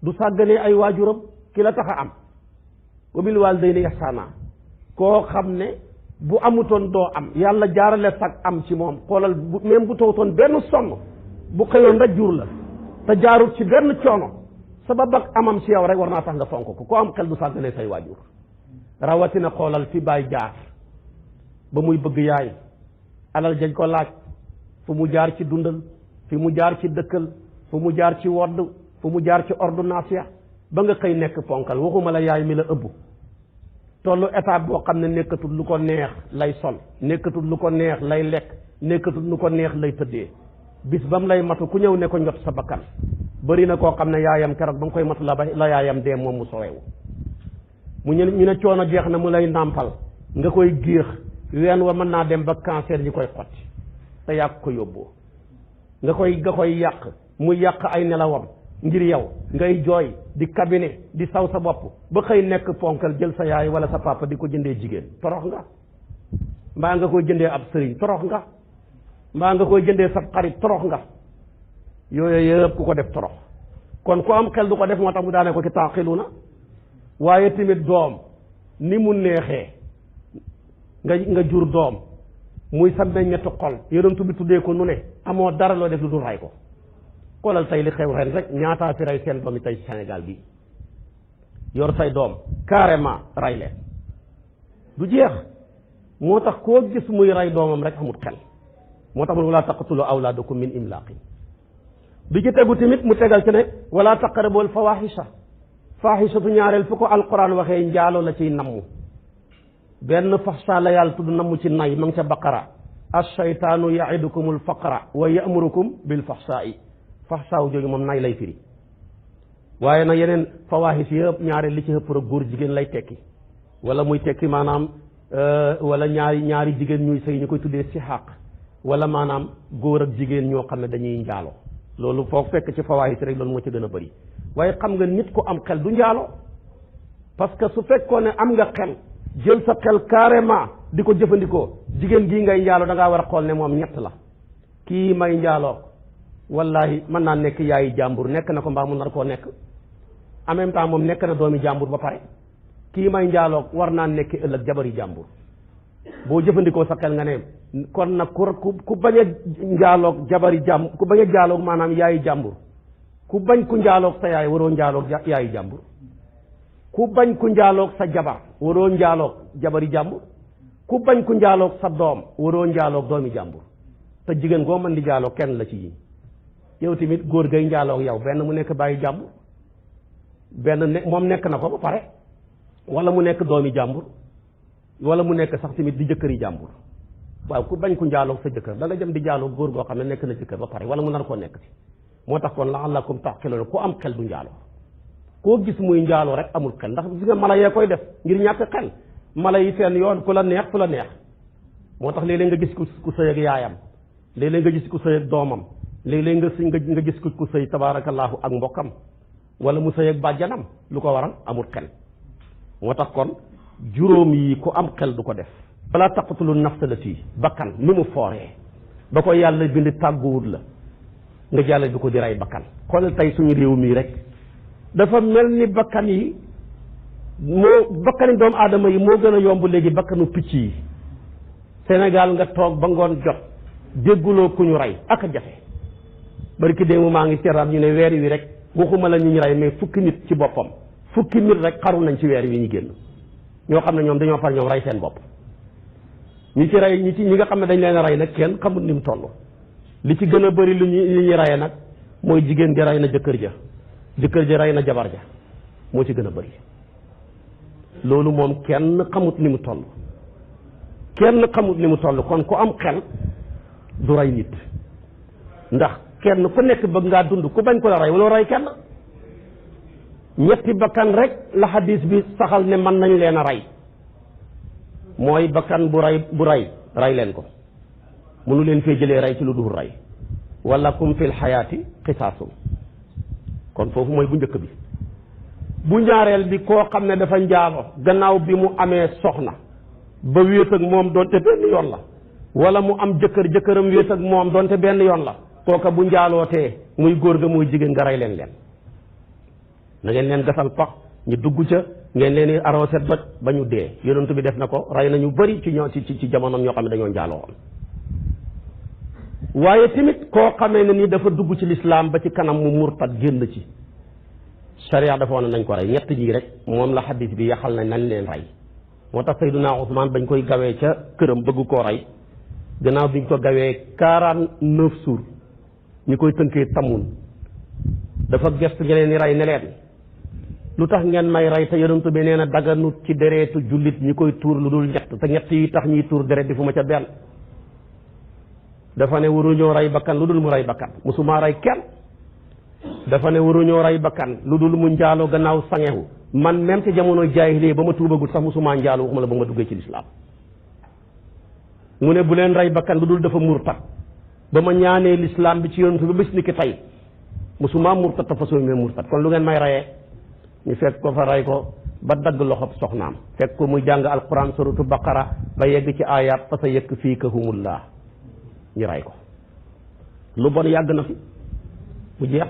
du sàgganee ay waajuram ki la tax a am wa bil waalidayni ihsaana koo xam ne bu amutoon doo am yàlla jaarale sag am ci moom xoolal même bu tawtoon benn sonn bu xëyoon rek jur la te jaarut ci benn coono sabab ak amam ci yow rek war naa tax nga fonk ko ku am xel du sàgganee say waajur rawatina xoolal fi baay jaar ba muy bëgg yaay alal jañ ko laaj fu mu jaar ci dundal fi mu jaar ci dëkkal fu mu jaar ci wodd fu mu jaar ci ordonnance ya ba nga xëy nekk ponkal waxuma la yaay mi la ëbb tollu étape boo xam ne nekkatul lu ko neex lay sol, nekkatul lu ko neex lay lekk, nekkatul lu ko neex lay tëddee. bis ba mu lay matu ku ñëw ne ko njot sa bakkan. bëri na koo xam ne yaayam keroog ba mu koy matu la yaayam dee moom mu sowewu mu ñu ne coono jeex na mu lay nàmpal nga koy géex ween wa mën naa dem ba cancer ñi koy xotti te yàq ko yóbboo nga koy yàq muy yàq ay nelawam ngir yow ngay jooy di cabinet di saw sa bopp ba xëy nekk ponkal jël sa yaay wala sa papa di ko jëndee jigéen torox nga. mbaa nga koy jëndee ab sëriñ torox nga, mbaa nga koy jëndee sa xarit torox nga. yooyu yëpp ku ko def torox. kon ku am xel du ko def, moo tax mu daane ko ci taaxiluna. waaye tamit doom ni mu neexee nga jur doom muy sa meññetu xol yonent bi tuddee ko nu ne amoo dara loo def lu dul ray ko. xoolal tey li xew ren rek ñaataa fi rey seen doom yi tey Sénégal bi yor say doom carrément ray leen du jeex. moo tax koo gis muy rey doomam rek amut xel. moo tax mu ne wala taqtulu awlaadakum min imlaaqin. bi ci tegu tamit mu tegal ci ne wala taqrabul fawahisha. faaxisatu ñaareel fu ko alquran waxee njaaloo la ciy namm. benn faxsa la yàlla tudd namm ci nay ma ngi ca baqara. ash-shaytaanu ya'idukumul faqra wa ya'murukum bil faxsaa'i. faxsaaw jooju moom nay lay firi. waaye nag yeneen fawaahis yëpp ñaareel li ci ëpp rek góor jigéen lay tekki. wala muy tekki maanaam wala ñaari jigéen ñuy sëy ñu koy tuddee sixaaq. wala maanaam góor ak jigéen ñoo xam ne dañuy njaaloo. loolu foo fekk ci fawaahis rek loolu moo ci gën a bëri. waaye xam nga nit ku am xel du njaaloo. parce que su fekkoon ne am nga xel jël sa xel carrément di ko jëfandikoo jigéen gii ngay njaaloo da ngaa war a xool ne moom ñett la. kii may njaaloo wallahi mën naa nekk yaayi jàmbur nekk na ko mbaa mu nar koo nekk. en même temps moom nekk na doomi jàmbur ba pare. kii may njaaloo war naa nekk ëllëg jabari jàmbur. boo jëfandikoo sa xel nga ne kon nag ku bañ a njaaloog jabari jàmbur ku bañ a njaaloog maanaam yaayi jàmbur. ku bañ ku njaaloog sa yaay waroo njaaloog yaayi jàmbur. ku bañ ku njaaloog sa jabar waroo njaaloog jabari jàmbur. ku bañ ku njaaloog sa doom waroo njaaloog doomi jàmbur. te jigéen goo mën di njaaloog kenn la ci yi yow tamit góor gay njaaloog yow benn mu nekk bàyyi jàmbur benn moom nekk na ko ba pare wala mu nekk doomi jàmbur wala mu nekk sax tamit di jëkkëri jàmbur. waaw ku bañ ku njaaloog sa jëkkër da nga jëm di njaaloog góor goo xam ne nekk na jëkkër ba pare wala mu nar koo nekk ci. moo tax kon la'allakum ta'qiluun ku am xel du njaaloo. koo gis muy njaaloo rek amul xel ndax gis nga mala yee koy def ngir ñàkk xel. mala yi seen yoon ku la neex fu la neex. moo tax léeg-léeg nga gis ku sëy ak yaayam léeg-léeg nga gis ku sëy ak doomam léeg-léeg nga gis ku sëy tabaarakallaahu ak mbokkam wala mu sëy ak bàjjanam lu ko waral amul xel. moo tax kon juróom yi ku am xel du ko def. wala taqtulu nafsa lati bakkan ni mu fooree ba ko yàlla bind tàgguwut la nga jàll bi ko di rey bakkan. xoolal tey suñu réew mii rek dafa mel ni bakkan yi bakkani doomu aadama yi moo gën a yomb léegi bakkanu picc yi. Sénégal nga toog ba ngoon jot dégguloo ku ñu rey ak a jafe. bari ki démb maa ngi seetaan ñu ne weer wi rek waxuma la ñu rey mais fukki nit ci boppam fukki nit rek xaru nañ ci weer wi ñu génn ñoo xam ne ñoom dañoo far ñoom rey seen bopp. ñi ci rey ñi nga xam ne dañ leen a rey nag kenn xamul ni mu toll. li ci gën a bëri li ñuy reye nag mooy jigéen ja rey na jëkkër ja rey na jabar ja moo ci gën a bëri. loolu moom kenn xamut ni mu toll kon ku am xel du rey nit ndax kenn ku nekk bëgg ngaa dund ku bañ ko la rey wala rey kenn. ñetti bakkan rek la xadis bi saxal ne mën nañ leen a rey mooy bakkan bu rey leen ko mënu leen fee jëlee rey ci lu dul rey wala kum fil xayaati xisaasum. kon foofu mooy bu njëkk bi. bu ñaareel bi koo xam ne dafa njaalo gannaaw bi mu amee soxna ba wéet ak moom doonte benn yoon la wala mu am jëkkëram wéet ak moom doonte benn yoon la kooka bu njaalootee muy góor ga muy jigéen nga rey leen na ngeen leen gasal pax ñu dugg ca ngeen leen di arrosé doj ba ñu dee. yonent bi def na ko rey nañu bëri ci jamonoom ñoo xam ne dañoo njaaloo woon. waaye tamit koo xamee ne ni dafa dugg ci lislaam ba ci kanam mu murtad génn ci sharia dafa woon nañ ko rey ñett ñii rek moom la xadis bi yaxal nañ leen rey. moo tax Sayyiduna Usmaan bañ koy gawee ca këram bëgg koo rey gannaaw biñ ko gawee 49 jours ñu koy tënkee tamun dafa gestu ñeneen ni rey ne leen lu tax ngeen may rey te yonent bi nee na daganut ci dereetu jullit ñi koy tuur lu dul ñett te ñett yi tax ñiy tuur deret di fu ma ca benn dafa ne waruñoo rey bakkan lu dul mu rey bakkan musuma rey kenn dafa ne waruñoo rey bakkan lu dul mu njaaloo gannaaw sangewu man même ci jamono jaahiliya ba ma tuubagul sax musuma njaaloo waxuma la ba ma duggee ci lislaam mu ne bu leen rey bakkan lu dul dafa murtat ba ma ñaanee lislaam bi ci yonent bi bés ni ki tey musuma murtat te fasoo mee murtat kon lu ngeen may reyee ñu fekk ko fa rey ko ba dagg loxob soxnaam fekk ko muy jàng alquran suratu baqara ba yegg ci ayat fa sa yakfikahumullah ñu rey ko lu bon yàgg na fi bu jeex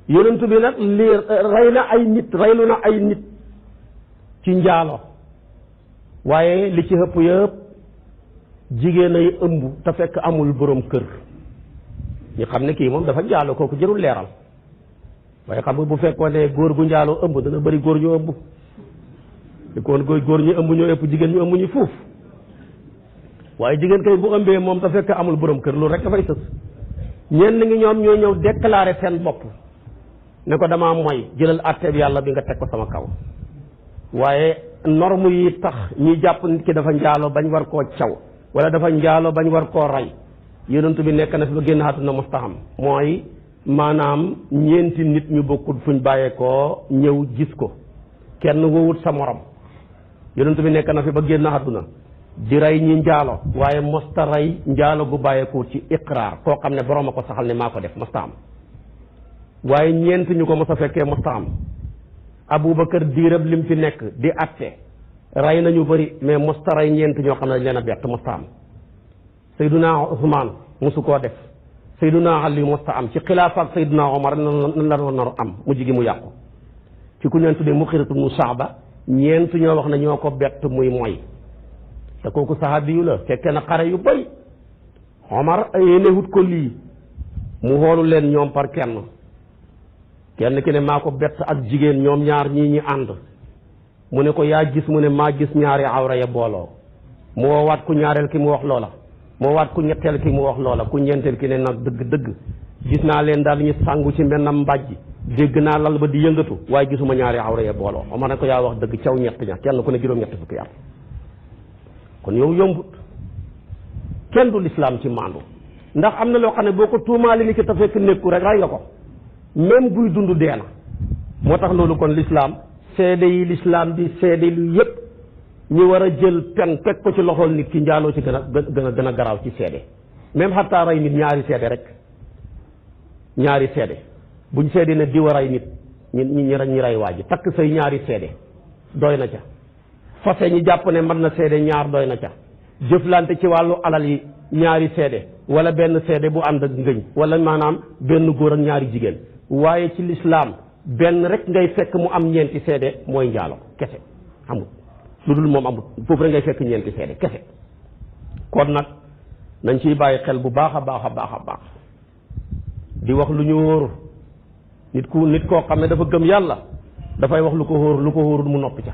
yonent bi nag lii reylu na ay nit ci njaalo waaye li ci ëpp yëpp jigéen ay ëmb te fekk amul borom kër ñu xam ne kii moom dafa njaalo kooku jërul leeral waaye xam nga bu fekkoon ne góor gu njaaloo ëmb dana bëri góor ñu ëmb di koon góor ñu ëmb ñoo ëpp jigéen ñu ëmb ñu fuuf waaye jigéen kay bu ëmbee moom te fekk amul borom kër loolu rek dafay sës ñenn ngi ñoom ñoo ñëw déclarer seen bopp ne ko damaa mooy jëlal àtteeb yàlla bi nga teg ko sama kaw waaye norme yi tax ñuy jàpp nit ki dafa njaaloo bañ war koo caw wala dafa njaaloo bañ war koo rey yonent bi nekk na fi ba génn àdduna mustaxam mooy maanaam ñeenti nit ñu bokkul fuñ bàyyeekoo ñëw gis ko kenn wowut sa morom yonent bi nekk na fi ba génn àdduna di rey ñi njaalo waaye mosta rey njaalo gu bàyyeekoo ci iqraar koo xam ne borom a ko saxal ne maa ko def mosta am waaye ñeent ñu ko mos a fekkee mosta am Abubakar diirab lim fi nekk di atte rey nañu bëri mais mosta rey ñeent ñoo xam ne dañ leen a bett mosta am Sayduna Usmaan mosu koo def Sayduna Ali mosta am ci xilaafa ak Sayduna Omar nan la doon am mu jigi mu yàqu ci ku ñeen tuddee Muxiratu mu Saaba ñeent ñoo wax ne ñoo ko bett muy mooy te kooku sahabi yu la fekkee na xare yu bëri Omar yéenewut ko lii mu xoolu leen ñoom par kenn ki ne maa ko bett ak jigéen ñoom ñaar ñii ñi ànd mu ne ko yaa gis mu ne maa gis ñaari awra ya booloo mu woowaat ku ñaareel ki mu wax loola mu woowaat ku ñetteel ki mu wax loola ku ñeenteel ki ne nag dëgg gis naa leen daal ñu sàngu ci mbennam mbàjj dégg naa lal ba di yëngatu waaye gisuma ñaari awra ya booloo Omar ne ko yaa wax dëgg caw ñett ña kenn ku ne juróom-ñett fukki at kon yow yombut kenn du lislaam ci maandu ndax am na loo xam ne boo ko tuumaali ni ki te fekk nekku rek ray nga ko même buy dund dee na moo tax loolu kon lislaam seede yi lislaam di seede lu yépp ñu war a jël pen teg ko ci loxol nit ki njaaloo ci gën a garaaw ci seede même xataa rey nit ñaari seede buñ seede ne di war ay nit ñi rey waa ji takk say ñaari seede doy na ca fase ñi jàpp ne mën na seede ñaar doy na ca jëflante ci wàllu alal yi ñaari seede wala benn seede bu ànd ak ngëñ wala maanaam benn góor ak ñaari jigéen waaye ci lislaam benn rek ngay fekk mu am ñeenti seede mooy njaalo kese amul lu dul moom amul foofu rek ngay fekk ñeenti seede kese kon nag nañ ciy bàyyi xel bu baax a baax a baax a baax di wax lu ñu wóoru nit koo xam ne dafa gëm yàlla dafay wax lu ko wóorul mu noppi ca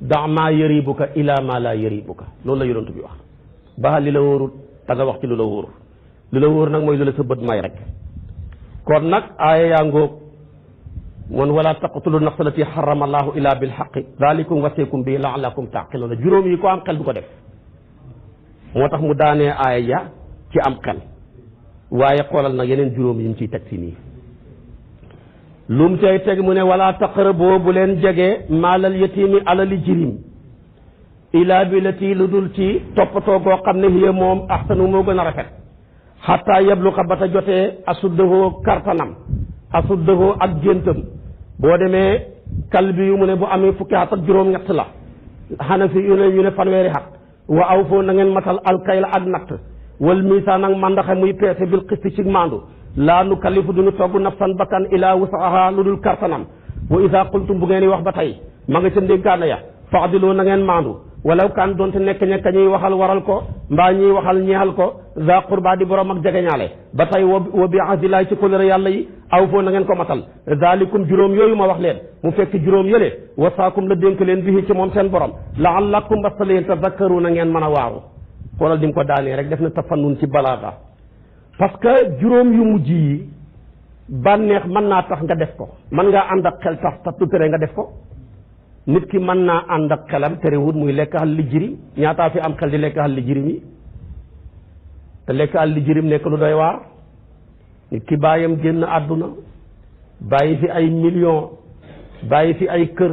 da maa yëribuka ila ma la yëribuka loolu la yonent bi wax baax li la wóorul te nga wax ci lu la wóorul lu la wóor nag mooy lu la sa bët may rek kon nag aaya yaa ngoog man wala taqtulu nafsa allati harrama allahu illa bil haqqi dalikum wasikum bi la'allakum taqiluna juróom yi ko am xel du ko def moo tax mu daanee aaya ja ci am xel waaye xoolal nag yeneen juróom yi mu ciy teg si nii lum cay teg mu ne wala taqrabu bu leen jege maalal yatiimi alali jirim ila billati lu dul ci toppatoo goo xam ne hiya moom ahsanu moo gën a rafet xataa yabluqa ba ta jotee asuddahu kartanam asuddahu ak géntam boo demee kalbi yu mu ne bu amee fukki at ak juróom-ñett la xanafi yu ne ñu ne fanweeri at wa aw foo na ngeen matal alkayla ak natt wal misaan ak mandaxe muy peese bil xisti ci maandu laa nu kalifu duñu togg nafsan bakkan ilaa wusaha lu dul kartanam wa isa qultum bu ngeen wax ba tey ma nga ca ndénkaana ya faadiloo na ngeen maandu walaw kaan doonte nekk ña ñuy waxal waral ko mbaa ñuy waxal ñeexal ko za qurba di borom ak jegeñaale ba tey wa bi ahdillahi ci kóllëre yàlla yi aw foo na ngeen ko matal zalikum juróom yooyu ma wax leen mu fekk juróom yële wasaakum la dénk leen bihi ci moom seen borom la'allakum basta leen tazakkaru na ngeen mën a waaru xoolal di mu ko daanee rek def na tafannun ci balaaga parce que juróom yu mujj yi bànneex mën naa tax nga def ko mën ngaa ànd ak xel tax tu tere nga def ko nit ki mën naa ànd ak xelam terewut muy lekk xal li jirim ñaataa fi am xel di lekk xal li jirim yi te lekk xal li jirim nekk lu doy waar nit ki bàyyam génn àdduna bàyyi fi ay millions bàyyi fi ay kër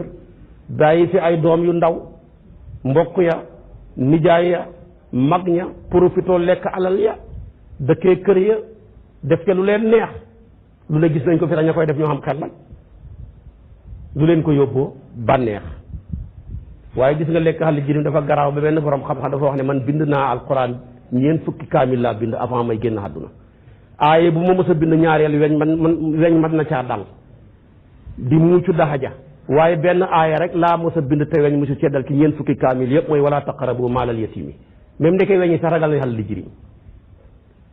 bàyyi fi ay doom yu ndaw mbokk ya nijaay ya mag ña profitoo lekk alal ya dëkkee kër ya def ke lu leen neex lu ne gis nañ ko fi daña koy def ñoo xam xel lañ lu leen ko yóbboo bànneex waaye gis nga lekk xal li jirim dafa garaaw ba benn borom xam-xam dafa wax ne man bind naa alquran 40 kaamil laa bind avant may génn àdduna aaye bu ma mës a bind ñaareel weñ man na caa dal di muucu daxaja waaye benn aaya rek laa mës a bind te weñ musu ceddal ci 40 kaamil yëpp mooy wala taqrabu maalal yatimi même ndeke weñ yi sax ragal nañ xal li jirim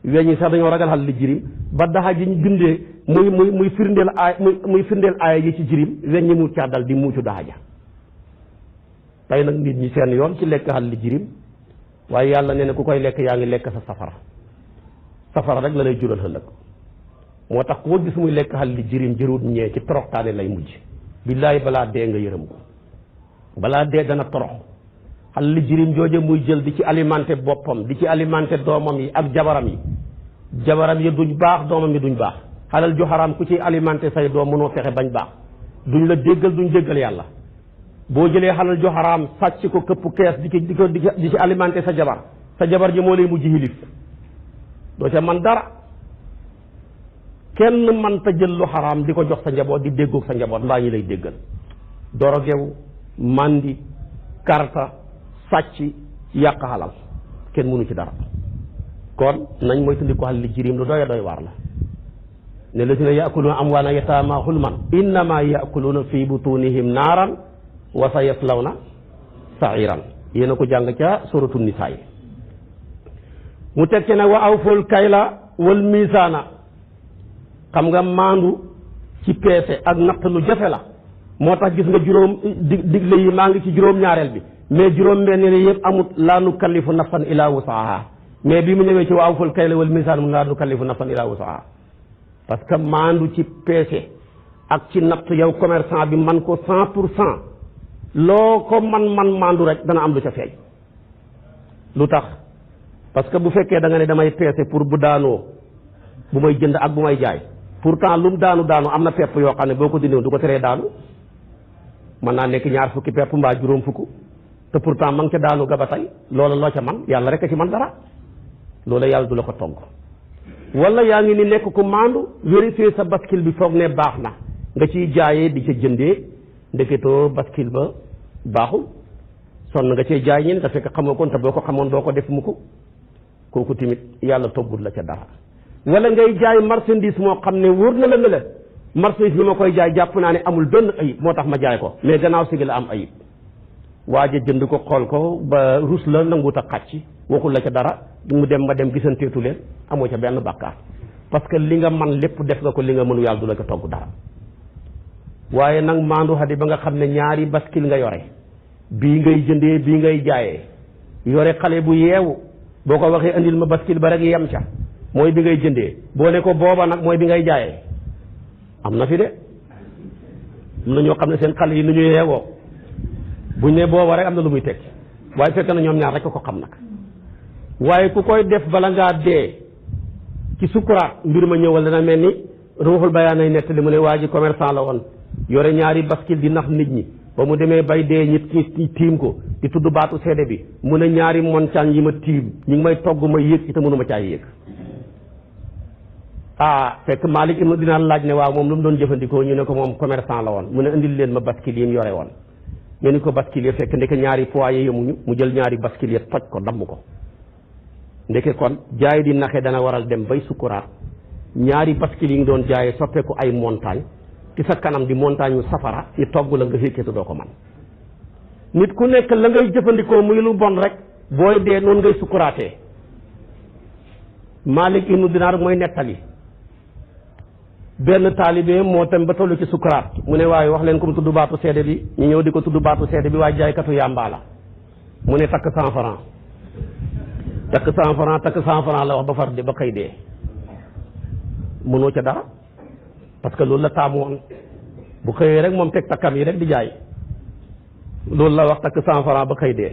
weñ yi sax dañoo ragal xal li jirim ba daxa ji ñu bindee muy firndeel aay muy firndeel aaya yi ci jirim weñ ñi mu caa dal di muucu daxaja tey nag nit ñi seen yoon ci lekk xal li jirim waaye yàlla nee na ku koy lekk yaa ngi lekk sa safara rek la lay jural ëllëg moo tax koo gis muy lekk xal li jirim jërut ñee ci toroxtaane lay mujj billaahi balaa dee nga yërëm ko balaa dee dana torox xal li jirim jooje muy jël di ci alimenté boppam di ci alimenté doomam yi ak jabaram yi duñ baax doomam yi duñ baax xalal ju xaraam ku ci alimenté say doom mënoo fexe bañ baax duñ la déggal duñ déggal yàlla boo jëlee xalal ju xaraam sàcc ko këpp kees di ci alimenté sa jabar ji moo lay mujj hilif doo ca man dara kenn man ta jël lu xaraam di ko jox sa njaboot di déggoog sa njaboot mbaa ñi lay déggal dorogew mandi karta sàcc yàq xalal kenn mënu ci dara kon nañ mooy tundi ko xal li jirim lu doy waar la ne la si ne yaakuluuna amwaala yataama xulman innama yaakuluuna fi butunihim naaran wa sa yaslawna sa'iran yéen a ko jàng ca suratu nisaa yi mu teg ci ne wa awful kayla wal misaana xam nga maandu ci peese ak natt lu jafe la moo tax gis nga juróom digle yi maa ngi ci juróom-ñaareel bi mais juróom-benneel yëpp amut laa nukallifu nafsan illa wusaha mais bi mu ñëwee ci wa awful kayla wal misaan mu laa nukallifu nafsan illa wusaha parce que maandu ci peese ak ci natt yow commerçant bi man ko 100% loo ko man maandu rek dana am lu ca feeñ lu tax parce que bu fekkee da nga ne damay peese pour bu daanoo bu may jënd ak bu may jaay pourtant lu mu daanu am na pepp yoo xam ne boo ko dindiwoon du ko teree daanu mën naa nekk 20 fukki pepp mbaa juróom fukk te pourtant ma ngi ca daanu ga ba tey loola loo ca man yàlla rek a ci man dara loola yàlla du la ko togg wala yaa ngi ni nekk ku maandu vérifier sa bascule bi foog ne baax na nga ciy jaayee di ca jëndee ndeketoo bascule ba baaxul sonn nga cee jaay ñen te fekk xamoo ko te boo ko xamoon doo ko def mu ko kooku tamit yàlla toggul la ca dara wala ngay jaay marchandise moo xam ne wóor na la marchandise bi ma koy jaay jàpp naa ne amul benn ayib moo tax ma jaay ko mais gannaaw si gi la am ayib waaja jënd ko xool ko ba rus la nanguut a xàcc waxul la ca dara mu dem nga dem gisanteetu leen amoo ca benn bàkkaar parce que li nga man lépp def nga ko li nga mënu yàlla du la ca togg dara waaye nag maandu xadi ba nga xam ne ñaari bascule nga yore bii ngay jëndee bii ngay jaayee yore xale bu yeewu boo ko waxee andil ma bascule ba rek yem ca mooy bi ngay jëndee boo ne ko booba nag mooy bi ngay jaayee am na fi de am na ñoo xam ne seen xale yi nu ñu yeewoo buñ ne booba rek am na lu muy tekki waaye fekk na ñoom ñaar rek ko xam nag waaye ku koy def bala ngaa dee ci sukkuraat mbir ma ñëwal dana mel ni ruuxul bayaan ay nettali mu ne waa ji commerçant la woon yore ñaari bascule di nax nit ñi ba mu demee bay dee ñit ki tiim ko di tudd baatu seede bi mu ne ñaari montagne yi ma tiim ñi ngi may togg ma yéeg ci te mënuma caa yéeg fekk Malik ibn Dinar laaj ne waaw moom lu mu doon jëfandikoo ñu ne ko moom commerçant la woon mu ne indil leen ma bascule yi mu yore woon ñu ni ko bascule yi fekk ndeke ñaari foyer yemuñu mu jël ñaari bascule yi toj ko damm ko ndeke kon jaay di naxe dana waral dem bay sukkuraat ñaari bascule yi ngi doon jaayee soppeeku ay montagne ci sa kanam di montagne yu safara ñu togg la nga xékkeetu doo ko man nit ku nekk la ngay jëfandikoo muy lu bon rek booy dee noonu ngay sukkuraatee Malik ibn Dinar mooy nettali benn taalibe moo tam ba tollu ci sukkuraat mu ne waaye wax leen ko mu tudd baatu seede bi ñu ñëw di ko tudd baatu seede bi waaye jaaykatu yàmbaa la mu ne takk 100 francs takk 100 francs la wax ba far de ba xëy dee mënoo ca dara parce que loolu la taamu woon bu xëyee rek moom teg takkam yi rek di jaay loolu la wax takk 100 francs ba xëy dee.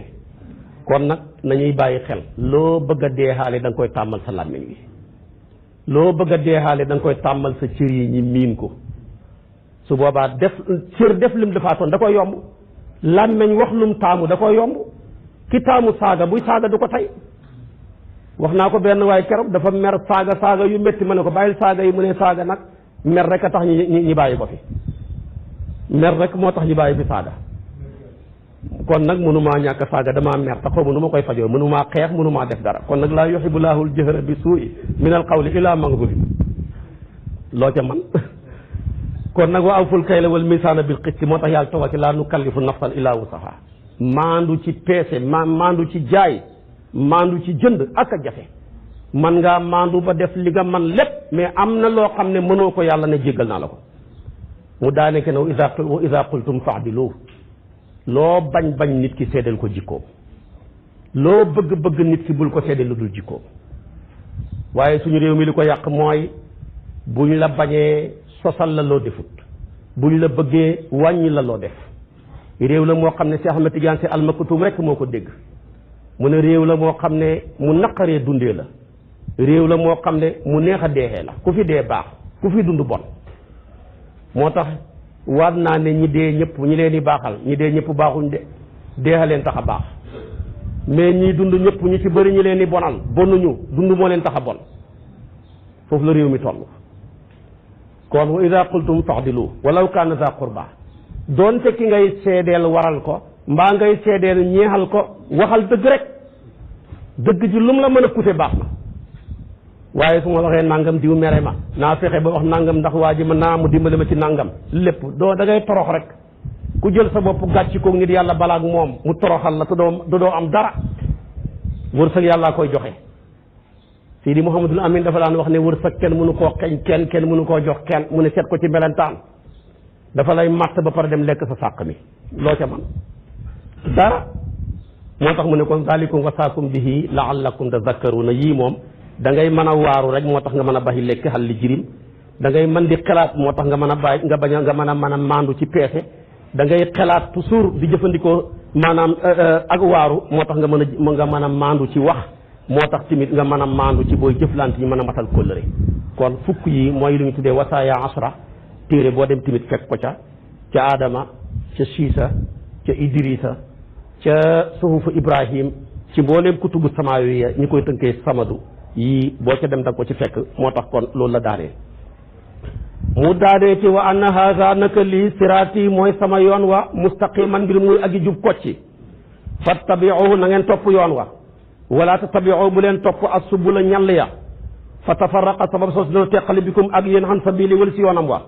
kon nag nañuy bàyyi xel loo bëgg a deexaale da nga koy tàmmal sa làmmiñ wi loo bëgg a deexaale da nga koy tàmmal sa cër yi ñi miin ko su boobaa def lim defaatoon da koy yomb làmmiñ wax lum taamu da koy yomb ki taamu saaga buy saaga du ko tey wax naa ko benn waaye keroog dafa mer saaga yu métti ma ne ko bàyyil saaga yi mu ne saaga nag mer rek a tax ñi bàyyi ko fi mer rek moo tax ñu bàyyi fi saaga kon nag mënumaa ñàkk saaga damaa mer te xaw ma nu ma koy fajoo mënumaa xeex mënumaa def dara kon nag laa yuhibbu llaahu al-jahra bi suu'i min al-qawli illaa man zulim loo ca man kon nag wa awful kayla wal miisaana bil qisti moo tax yàlla toog ci laa nukallifu nafsan illaa wusahaa maandu ci peese maandu ci jaay maandu ci jënd ak a jafe man ngaa maandu ba def li nga man lépp mais am na loo xam ne mënoo ko yàlla ne jéggal naa la ko mu daane ke ne wa iza qultum fa'dilu loo bañ nit ki seedeel ko jikkoom loo bëgg nit ki bul ko seedeel lu dul jikkoom waaye suñu réew mi li ko yàq mooy buñ la bañee sosal la loo defut buñ la bëggee wàññi la loo def réew la moo xam ne Cheikh Ahmed Tidiane Sy Al Maktoum rek moo ko dégg mu ne réew la moo xam ne mu naqaree dundee la réew la moo xam ne mu neex a deexee la ku fi dee baax ku fi dund bon moo tax waat naa ne ñi dee ñëpp ñi leen di baaxal ñi dee ñëpp baaxuñ de deexa leen tax a baax mais ñi dund ñëpp ñu ci bëri ñi leen di bonal bonuñu dund moo leen tax a bon foofu la réew mi toll kon wa ida qultum fa'dilu walaw kaana za qurba doonte ki ngay seedeel waral ko mbaa ngay seedeel ñeexal ko waxal dëgg rek dëgg ji lu mu la mën a coûter baax na waaye su ma waxee nangam diw mere ma naa fexe ba wax nangam ndax waa ji ma naa mu dimbali ma ci nangam lépp doo da ngay torox rek ku jël sa bopp gàcc ko nit yàlla balaak moom mu toroxal la te doo am dara wërsëg yàllaa koy joxe Sidi Mouhamadul Amin dafa daan wax ne wërsëg kenn mënu koo xeeñ kenn mënu koo jox kenn mu ne seet ko ci melentaan dafa lay matt ba pare dem lekk sa sàq mi loo ca man dara moo tax mu ne kon zalikum wasaakum bihi la'allakum tadhakkaruna yii moom da ngay mën a waaru rek moo tax nga mën a baxi lekk xal li jirim da ngay mën di xalaat moo tax nga mën a bàyyi nga bañ a nga mën a maandu ci peese da ngay xalaat toujours di jëfandikoo maanaam ak waaru moo tax nga mën a maandu ci wax moo tax tamit nga mën a maandu ci booy jëflante ñu mën a matal kóllëre kon fukk yi mooy lu ñu tuddee wasaaya asra téere boo dem tamit fekk ko ca Adama ca Siisa ca Idrisa ca suhufu Ibrahim ci mbooleem kutubu samaawiya ñi koy tënkee samadu yii boo ca dem da ko ci fekk moo tax kon loolu la daanee mu daanee ci wa anna haza naka lii siraati mooy sama yoon wa mustaqiman mbir muy agi jub kocci fattabi'uhu na ngeen topp yoon wa wala tattabi'u bu leen topp as-subula ñall ya fa tafarraqa sabab sos dina teqali bikum ak yéen an sabili wala si yoonam wa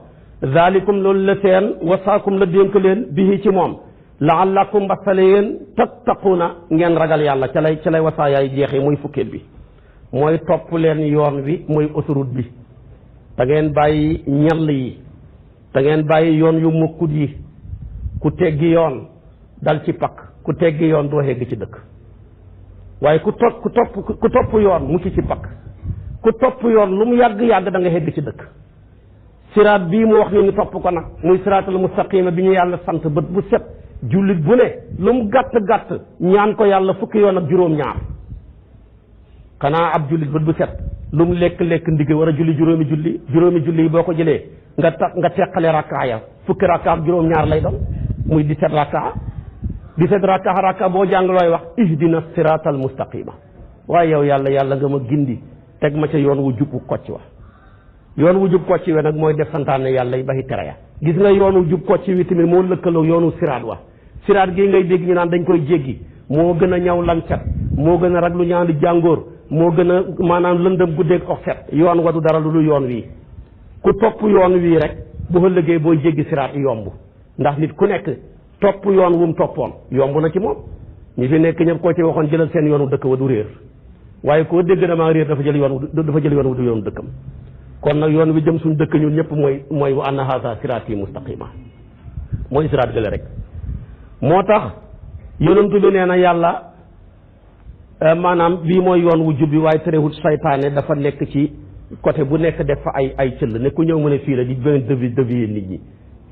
zalikum loolu la seen wasaakum la dénk leen bihi ci moom la'allakum mbasale yéen tattaquna ngeen ragal yàlla ca lay wasaayaay jeexee muy fukkeel bi mooy topp leen yoon wi mooy autoroute bi da ngeen bàyyi ñall yi da ngeen bàyyi yoon yu mukkut yi ku teggi yoon dal ci pakk ku teggi yoon doo hegg ci dëkk waaye ku topp yoon mucc ci pakk ku topp yoon lu mu yàgg-yàgg da nga hegg ci dëkk siraat bii mu wax ni ñu topp ko nag muy siraatal mustaqima bi ñu yàlla sant bët bu set jullit bu ne lu mu gàtt ñaan ko yàlla fukki yoon ak juróom-ñaar xanaa ab jullit bët bu set lu mu lekk ndigg war a julli juróomi julli yi boo ko jëlee nga teqale rakkaa ya fukki rakkaa ak juróom-ñaar lay doon muy 17 rakkaa boo jàng looy wax ihdina siraatal mustaqima waaye yow yàlla nga ma gindi teg ma ca yoon wu jub kocc wa yoon wu jub kocc wi nag mooy def santaane yàlla yi baxi tere ya gis nga yoon wu jub kocc wi tamit moo lëkkaloo yoonu siraat wa siraat gi ngay dégg ñu naan dañ koy jéggi moo gën a ñaw lancet moo gën a raglu ñaandi jàngóor moo gën a maanaam lëndëm guddeeg oxset yoon wadu dara lu dul yoon wii ku topp yoon wii rek bu ëllëgee booy jéggi siraat yomb ndax nit ku nekk topp yoon wu mu toppoon yomb na ci moom ñi fi nekk ñëpp koo ci waxoon jëlal seen yoonu dëkk wa du réer waaye koo dégg damaa réer dafa jël yoon wu du yoonu dëkkam kon nag yoon wi jëm suñu dëkk ñun ñëpp mooy wa anna haza siraati mustaqima mooy siraat gële rek moo tax yonentu bi nee na yàlla maanaam bii mooy yoon wu jub bi waaye terewut saytaane dafa nekk ci côté bu nekk def fa ay cëll ne ku ñëw mu ne fii la di gën dévier nit ñi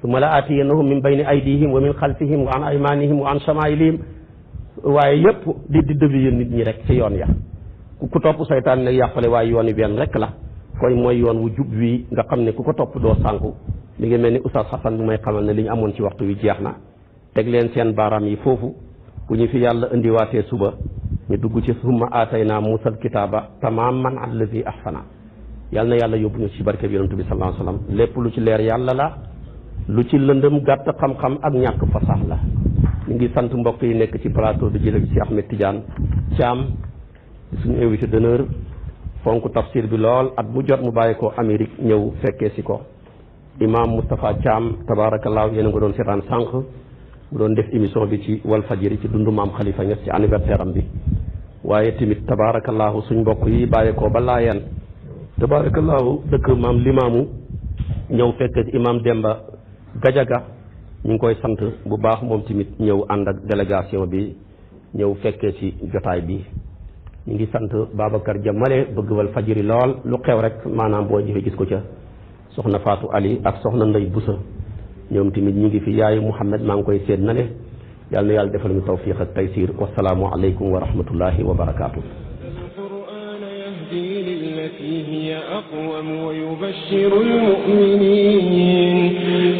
summa la aatiyannahum min bayni aydihim wa min xalfihim wa an aymanihim wa an shamailihim waaye yëpp di dévier nit ñi rek ci yoon ya ku topp saytaan nag yàqale waaye yoon yi benn rek la koy mooy yoon wu jub wi nga xam ne ku ko topp doo sànku li ngi mel ni Oustaz Xasan bi may xamal ne li ñu amoon ci waxtu wi jeex na teg leen seen baaraam yi foofu bu ñu fi yàlla indiwaatee suba ñu dugg ci summa aataynaa Muusal kitaaba tamaaman allazi ahsana yàlla na yàlla yóbbu ñu ci barke bi yonent bi sallallahu alayhi wa sallam lépp lu ci leer yàlla la lu ci lëndëm gàtt xam-xam ak ñàkk fasax la ñu ngi sant mbokk yi nekk ci plateau di jële ci Ahmed Tidiane Thiam suñu invité d'honneur fonk tafsir bi lool at mu jot mu bàyyi ko Amérique ñëw fekkee si ko imam Moustapha Thiam tabaarakallaahu yéen a nga doon seetaan sànq mu doon def émission bi ci Walfadjri ci dundu maam Khalifa Niass ci anniversaire am bi waaye tamit tabaarakallaahu suñ mbokk yi bàyyi ko ba Laayeen tabaarakallaahu dëkk maam Limaamu ñëw fekk ci imam Demba Gajaga ñu ngi koy sant bu baax moom tamit ñëw ànd ak délégation bi ñëw fekkee ci jotaay bi ñu ngi sant Babacar Jamale bëgg Walfadjri lool lu xew rek maanaam boo jëfee gis ko ca soxna Fatou Ali ak soxna Ndey Busa ñoom tamit ñu ngi fi yaayu Mouhamed maa ngi koy seet na le yàlla na yàlla defal ñu tawfiq ak taysir wasalaamu aleykum wa rahmatullahi wa barakaatu.
هي أقوم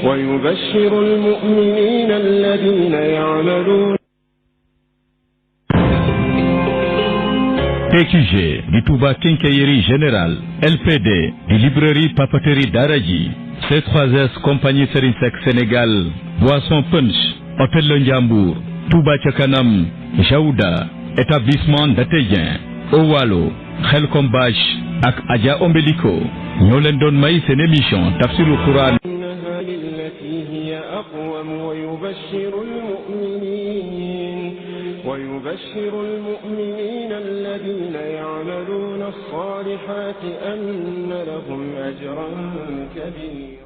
ويبشر المؤمنين الذين يعملون
TQG di Touba Quincaillerie Générale, LPD di Librairie Papeterie Daraji, C3S Compagnie Serigne Seck Sénégal, Boisson Punch, Hôtel Le Ndiambour, Touba Ca Kanam, Jaouda, Établissement Ndatedien, Owalo, Xelkom Bach ak Adja Ombelico ñoo leen doon may seen émission Tafsirul Quran
ويبشر المؤمنين الذين يعملون الصالحات أن لهم أجرا كبيرا